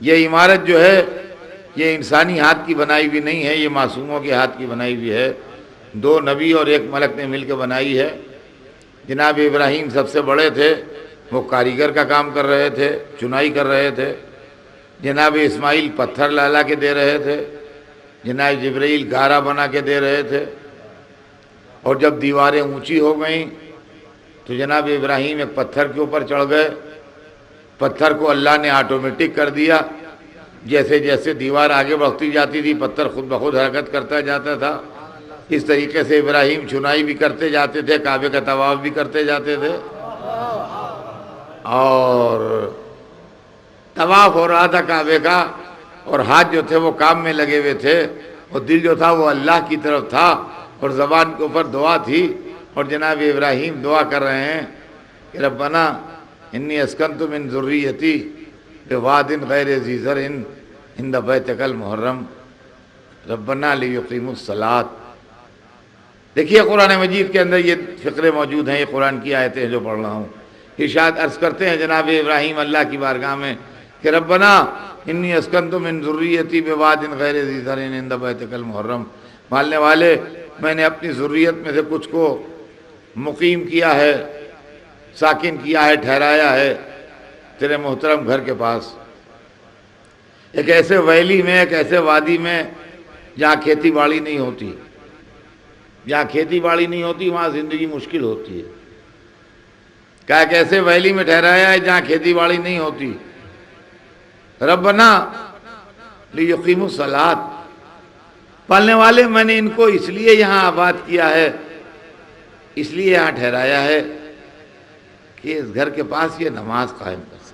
یہ عمارت جو ہے یہ انسانی ہاتھ کی بنائی ہوئی نہیں ہے، یہ معصوموں کے ہاتھ کی بنائی ہوئی ہے، دو نبی اور ایک ملک نے مل کے بنائی ہے۔ جناب ابراہیم سب سے بڑے تھے، وہ کاریگر کا کام کر رہے تھے، چنائی کر رہے تھے۔ جناب اسماعیل پتھر لا کے دے رہے تھے، جناب جبرائیل گارا بنا کے دے رہے تھے۔ اور جب دیواریں اونچی ہو گئیں تو جناب ابراہیم ایک پتھر کے اوپر چڑھ گئے، پتھر کو اللہ نے آٹومیٹک کر دیا، جیسے جیسے دیوار آگے بڑھتی جاتی تھی پتھر خود بخود حرکت کرتا جاتا تھا۔ اس طریقے سے ابراہیم چنائی بھی کرتے جاتے تھے، کعبے کا طواف بھی کرتے جاتے تھے، اور طواف ہو رہا تھا کعبے کا، اور ہاتھ جو تھے وہ کام میں لگے ہوئے تھے، اور دل جو تھا وہ اللہ کی طرف تھا، اور زبان کے اوپر دعا تھی، اور جناب ابراہیم دعا کر رہے ہیں کہ ربنا انی اسکنت من ذریتی بواد غیر ذی زرع عند بیتک المحرم ربنا لیقیموا الصلاۃ۔ دیکھیے قرآن مجید کے اندر یہ فقرے موجود ہیں، یہ قرآن کی آیتیں جو پڑھ رہا ہوں۔ ارشاد عرض کرتے ہیں جناب ابراہیم اللہ کی بارگاہ میں کہ ربنا انی اسکنت من ذریتی بواد غیر ذی زرع عند بیتک المحرم، مالنے والے میں نے اپنی ذریت میں سے کچھ کو مقیم کیا ہے، ساکن کیا ہے، ٹھہرایا ہے تیرے محترم گھر کے پاس، ایک ایسے ویلی میں، ایک ایسے وادی میں جہاں کھیتی باڑی نہیں ہوتی، جہاں کھیتی باڑی نہیں ہوتی وہاں زندگی مشکل ہوتی ہے۔ کہا کہ ایسے ویلی میں ٹھہرایا ہے جہاں کھیتی باڑی نہیں ہوتی۔ ربنا لیقیموا الصلاۃ، پالنے والے میں نے ان کو اس لیے یہاں آباد کیا ہے، اس لیے یہاں ٹھہرایا ہے کہ اس گھر کے پاس یہ نماز قائم کر سکے۔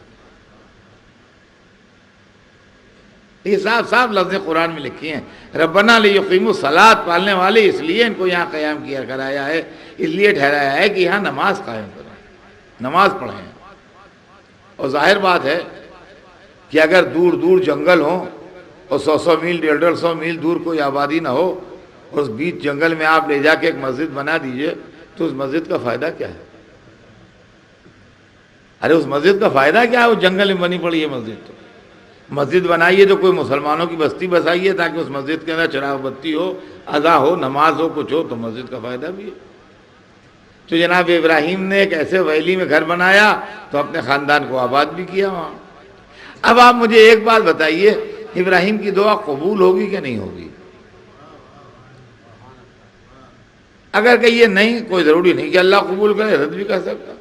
یہ صاف صاف لفظ قرآن میں لکھی ہیں، ربنا لیقیموا الصلاۃ، پالنے والے اس لیے ان کو یہاں قیام کیا کرایا ہے، اس لیے ٹھہرایا ہے کہ یہاں نماز قائم کریں، نماز پڑھیں۔ اور ظاہر بات ہے کہ اگر دور دور جنگل ہوں اور 100 میل 150 میل دور کوئی آبادی نہ ہو اور اس بیچ جنگل میں آپ لے جا کے ایک مسجد بنا دیجئے تو اس مسجد کا فائدہ کیا ہے؟ ارے اس مسجد کا فائدہ کیا ہے؟ وہ جنگل میں بنی پڑی ہے مسجد، تو مسجد بنائیے تو کوئی مسلمانوں کی بستی بسائیے تاکہ اس مسجد کے اندر چراغ بتی ہو، اذان ہو، نماز ہو، کچھ ہو، تو مسجد کا فائدہ بھی ہے۔ تو جناب ابراہیم نے ایک ایسے ویلی میں گھر بنایا تو اپنے خاندان کو آباد بھی کیا وہاں۔ اب آپ مجھے ایک بات بتائیے، ابراہیم کی دعا قبول ہوگی کہ نہیں ہوگی؟ اگر کہیے نہیں، کوئی ضروری نہیں کہ اللہ قبول کرے، رد بھی کر سکتا،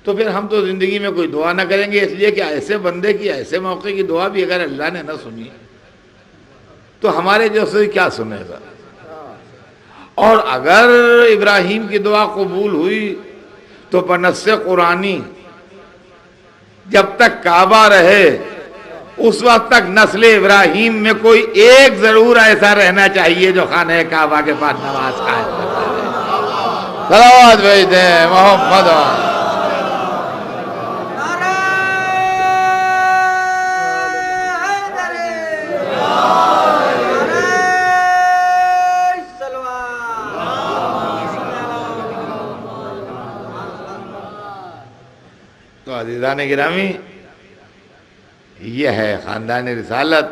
تو پھر ہم تو زندگی میں کوئی دعا نہ کریں گے، اس لیے کہ ایسے بندے کی ایسے موقع کی دعا بھی اگر اللہ نے نہ سنی تو ہمارے جیسے کیا سنے گا؟ اور اگر ابراہیم کی دعا قبول ہوئی تو بنص قرآنی جب تک کعبہ رہے اس وقت تک نسل ابراہیم میں کوئی ایک ضرور ایسا رہنا چاہیے جو خانہ کعبہ کے پاس نماز قائم کرتا ہے۔ صلوات بھیجتے ہیں محمد۔ تو عزیزان گرامی، یہ ہے خاندان رسالت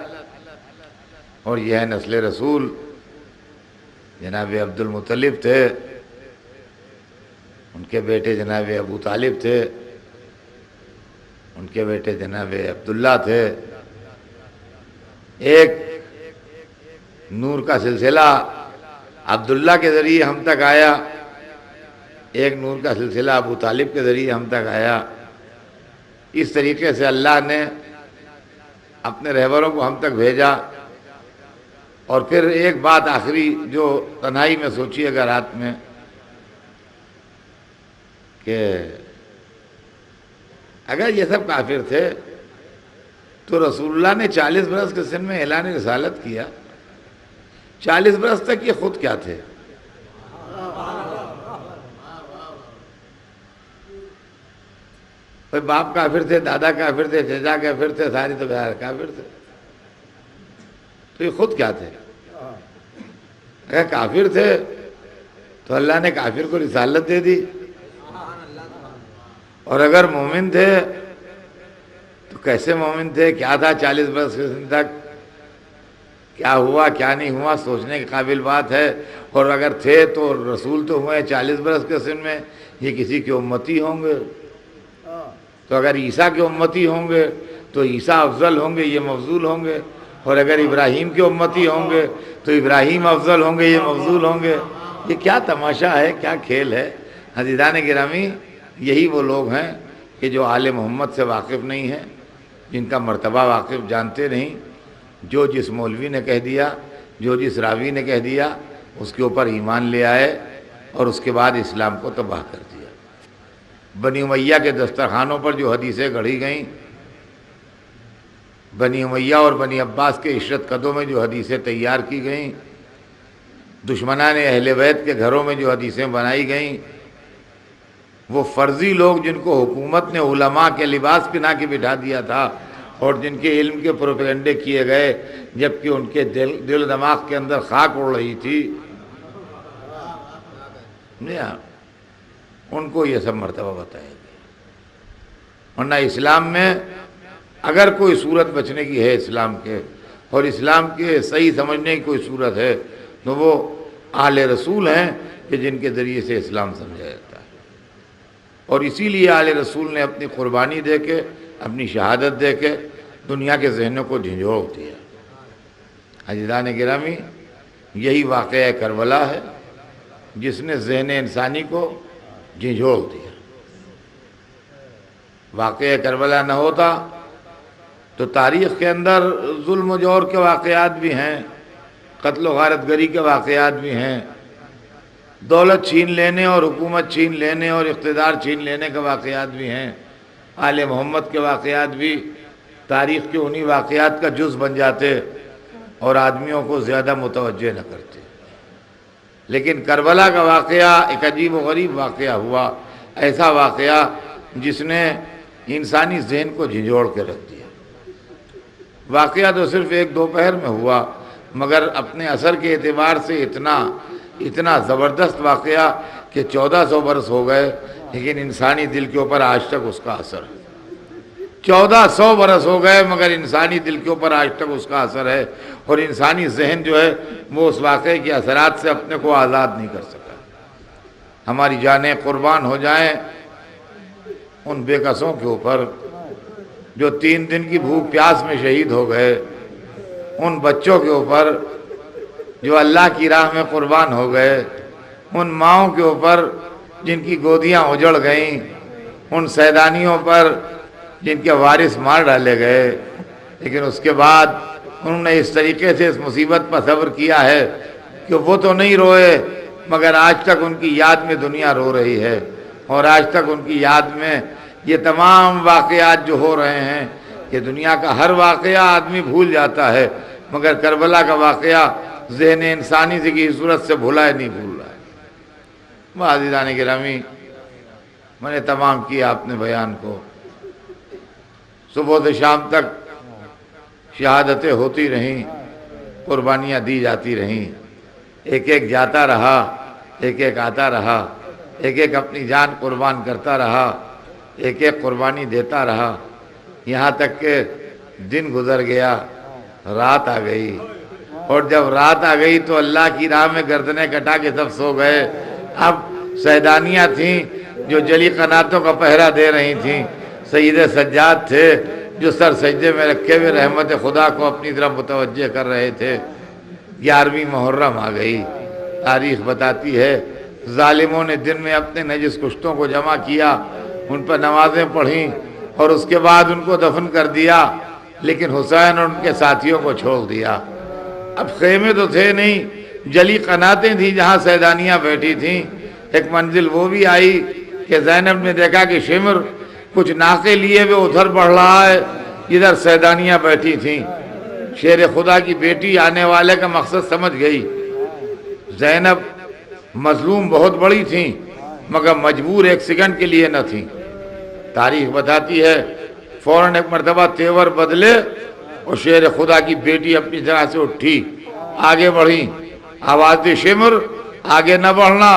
اور یہ ہے نسل رسول۔ جناب عبد المطلب تھے، ان کے بیٹے جناب ابو طالب تھے، ان کے بیٹے جناب عبداللہ تھے۔ ایک نور کا سلسلہ عبداللہ کے ذریعے ہم تک آیا، ایک نور کا سلسلہ ابو طالب کے ذریعے ہم تک آیا۔ اس طریقے سے اللہ نے اپنے رہبروں کو ہم تک بھیجا۔ اور پھر ایک بات آخری جو تنہائی میں سوچیے گا رات میں، کہ اگر یہ سب کافر تھے تو رسول اللہ نے 40 برس کے سن میں اعلان رسالت کیا، 40 برس تک یہ خود کیا تھے؟ باپ کافر تھے، دادا کافر تھے، چچا کافر تھے، ساری تو کافر تھے، تو یہ خود کیا تھے؟ اگر کافر تھے تو اللہ نے کافر کو رسالت دے دی، اور اگر مومن تھے تو کیسے مومن تھے؟ کیا تھا 40 برس کے سن تک؟ کیا ہوا کیا نہیں ہوا سوچنے کے قابل بات ہے۔ اور اگر تھے تو رسول تو ہوئے 40 برس کے سن میں، یہ کسی کے امتی ہوں گے، تو اگر عیسیٰ کے امتی ہوں گے تو عیسیٰ افضل ہوں گے، یہ مفضول ہوں گے، اور اگر ابراہیم کے امتی ہوں گے تو ابراہیم افضل ہوں گے، یہ مفضول ہوں گے۔ یہ کیا تماشا ہے، کیا کھیل ہے؟ عزیزان گرامی، یہی وہ لوگ ہیں کہ جو آل محمد سے واقف نہیں ہیں، جن کا مرتبہ واقف جانتے نہیں، جو جس مولوی نے کہہ دیا، جو جس راوی نے کہہ دیا اس کے اوپر ایمان لے آئے اور اس کے بعد اسلام کو تباہ کر دیا۔ بنی امیہ کے دسترخوانوں پر جو حدیثیں گڑھی گئیں، بنی امیہ اور بنی عباس کے عشرت قدوں میں جو حدیثیں تیار کی گئیں، دشمنان اہل بیت کے گھروں میں جو حدیثیں بنائی گئیں، وہ فرضی لوگ جن کو حکومت نے علماء کے لباس پہنا کے بٹھا دیا تھا اور جن کے علم کے پروپیگنڈے کیے گئے جبکہ ان کے دل و دماغ کے اندر خاک اڑ رہی تھی، ان کو یہ سب مرتبہ بتائے گا۔ ورنہ اسلام میں اگر کوئی صورت بچنے کی ہے اسلام کے، اور اسلام کے صحیح سمجھنے کی کوئی صورت ہے تو وہ آل رسول ہیں کہ جن کے ذریعے سے اسلام سمجھا جاتا ہے۔ اور اسی لیے آل رسول نے اپنی قربانی دے کے، اپنی شہادت دے کے دنیا کے ذہنوں کو جھنجھوڑ دیا۔ عزیزان گرامی، یہی واقعہ کربلا ہے جس نے ذہن انسانی کو جھنجھوڑ دیا۔ واقعہ کربلا نہ ہوتا تو تاریخ کے اندر ظلم و جور کے واقعات بھی ہیں، قتل و غارت گری کے واقعات بھی ہیں، دولت چھین لینے اور حکومت چھین لینے اور اقتدار چھین لینے کے واقعات بھی ہیں، آل محمد کے واقعات بھی تاریخ کے انہی واقعات کا جز بن جاتے اور آدمیوں کو زیادہ متوجہ نہ کرتے۔ لیکن کربلا کا واقعہ ایک عجیب و غریب واقعہ ہوا، ایسا واقعہ جس نے انسانی ذہن کو جھنجھوڑ کے رکھ دیا۔ واقعہ تو صرف ایک دوپہر میں ہوا، مگر اپنے اثر کے اعتبار سے اتنا زبردست واقعہ کہ 1400 برس ہو گئے، لیکن انسانی دل کے اوپر آج تک اس کا اثر ہے۔ 1400 برس ہو گئے مگر انسانی دل کے اوپر آج تک اس کا اثر ہے، اور انسانی ذہن جو ہے وہ اس واقعے کے اثرات سے اپنے کو آزاد نہیں کر سکا۔ ہماری جانیں قربان ہو جائیں ان بے کسوں کے اوپر جو 3 دن کی بھوک پیاس میں شہید ہو گئے، ان بچوں کے اوپر جو اللہ کی راہ میں قربان ہو گئے، ان ماؤں کے اوپر جن کی گودیاں اجڑ گئیں، ان سیدانیوں پر جن کے وارث مار ڈالے گئے، لیکن اس کے بعد انہوں نے اس طریقے سے اس مصیبت پر صبر کیا ہے کہ وہ تو نہیں روئے مگر آج تک ان کی یاد میں دنیا رو رہی ہے، اور آج تک ان کی یاد میں یہ تمام واقعات جو ہو رہے ہیں، کہ دنیا کا ہر واقعہ آدمی بھول جاتا ہے مگر کربلا کا واقعہ ذہن انسانی سے کی صورت سے بھولا نہیں بھول رہا ہے۔ عزیزان گرامی، میں نے تمام کیا اپنے بیان کو۔ صبح سے شام تک شہادتیں ہوتی رہیں، قربانیاں دی جاتی رہیں، ایک ایک جاتا رہا، ایک ایک آتا رہا، ایک ایک اپنی جان قربان کرتا رہا، ایک ایک قربانی دیتا رہا، یہاں تک کہ دن گزر گیا، رات آ گئی، اور جب رات آ گئی تو اللہ کی راہ میں گردنیں کٹا کے سب سو گئے۔ اب سیدانیاں تھیں جو جلی قناتوں کا پہرا دے رہی تھیں، سید سجاد تھے جو سر سجدے میں رکھے ہوئے رحمت خدا کو اپنی طرف متوجہ کر رہے تھے۔ 11ویں محرم آ گئی، تاریخ بتاتی ہے ظالموں نے دن میں اپنے نجس کشتوں کو جمع کیا، ان پر نمازیں پڑھیں اور اس کے بعد ان کو دفن کر دیا، لیکن حسین اور ان کے ساتھیوں کو چھوڑ دیا۔ اب خیمے تو تھے نہیں، جلی قناتیں تھیں جہاں سیدانیاں بیٹھی تھیں۔ ایک منزل وہ بھی آئی کہ زینب نے دیکھا کہ شمر کچھ ناقے لیے ہوئے ادھر بڑھ رہا ہے، ادھر سیدانیاں بیٹھی تھیں۔ شیر خدا کی بیٹی آنے والے کا مقصد سمجھ گئی۔ زینب مظلوم بہت بڑی تھیں مگر مجبور ایک سیکنڈ کے لیے نہ تھیں۔ تاریخ بتاتی ہے فوراً ایک مرتبہ تیور بدلے اور شیر خدا کی بیٹی اپنی جگہ سے اٹھی، آگے بڑھی، آواز دی شمر آگے نہ بڑھنا،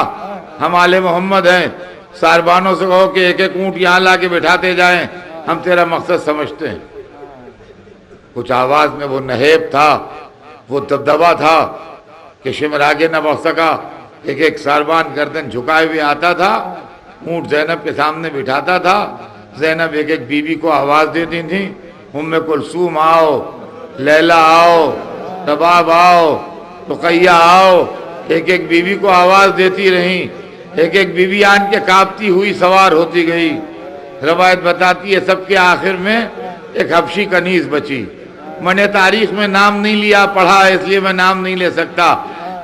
ہم آل محمد ہیں، ساربانوں سے کہو کہ ایک ایک اونٹ یہاں لا کے بٹھاتے جائیں، ہم تیرا مقصد سمجھتے ہیں۔ کچھ آواز میں وہ نہیب تھا، وہ دبدبا تھا کہ شمر آگے نہ بڑھ سکا۔ ایک ایک ساربان گردن جھکائے ہوئے آتا تھا، اونٹ زینب کے سامنے بٹھاتا تھا۔ زینب ایک ایک بیوی کو آواز دیتی تھی، ام کلثوم آؤ، لیلا آؤ، رباب آؤ، رقیہ آؤ، ایک ایک بیوی کو آواز دیتی رہیں۔ ایک ایک بیوی آن کے کانپتی ہوئی سوار ہوتی گئی۔ روایت بتاتی ہے سب کے آخر میں ایک حبشی کنیز بچی۔ میں نے تاریخ میں نام نہیں لیا، پڑھا ہے اس لیے میں نام نہیں لے سکتا،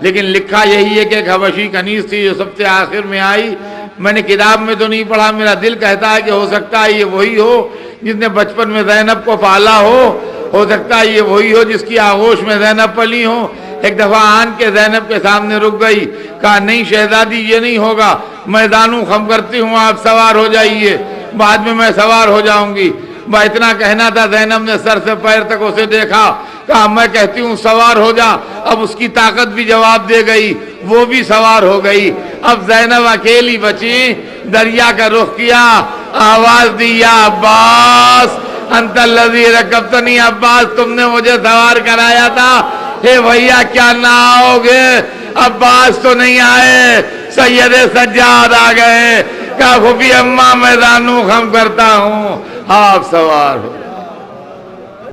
لیکن لکھا یہی ہے کہ ایک حبشی کنیز تھی جو سب سے آخر میں آئی۔ میں نے کتاب میں تو نہیں پڑھا، میرا دل کہتا ہے کہ ہو سکتا ہے یہ وہی ہو جس نے بچپن میں زینب کو پالا ہو سکتا ہے یہ وہی ہو جس کی آغوش میں زینب پلی ہو۔ ایک دفعہ آن کے زینب کے سامنے رک گئی، کہا نہیں شہزادی یہ نہیں ہوگا، میں دانوں خم کرتی ہوں، آپ سوار ہو جائیے، بعد میں سوار ہو جاؤں گی۔ اتنا کہنا تھا، زینب نے سر سے پیر تک اسے دیکھا، کہا میں کہتی ہوں سوار ہو جا۔ اب اس کی طاقت بھی جواب دے گئی، وہ بھی سوار ہو گئی۔ اب زینب اکیلی بچی، دریا کا رخ کیا، آواز دی یا عباس انت الذی رکبتنی، عباس تم نے مجھے سوار کرایا تھا، اے بھیا کیا نہ آؤ گے؟ عباس تو نہیں آئے، سید سجاد آ گئے، کہا پھوپھی اماں میں دانوں خم کرتا ہوں، آپ سوار ہو۔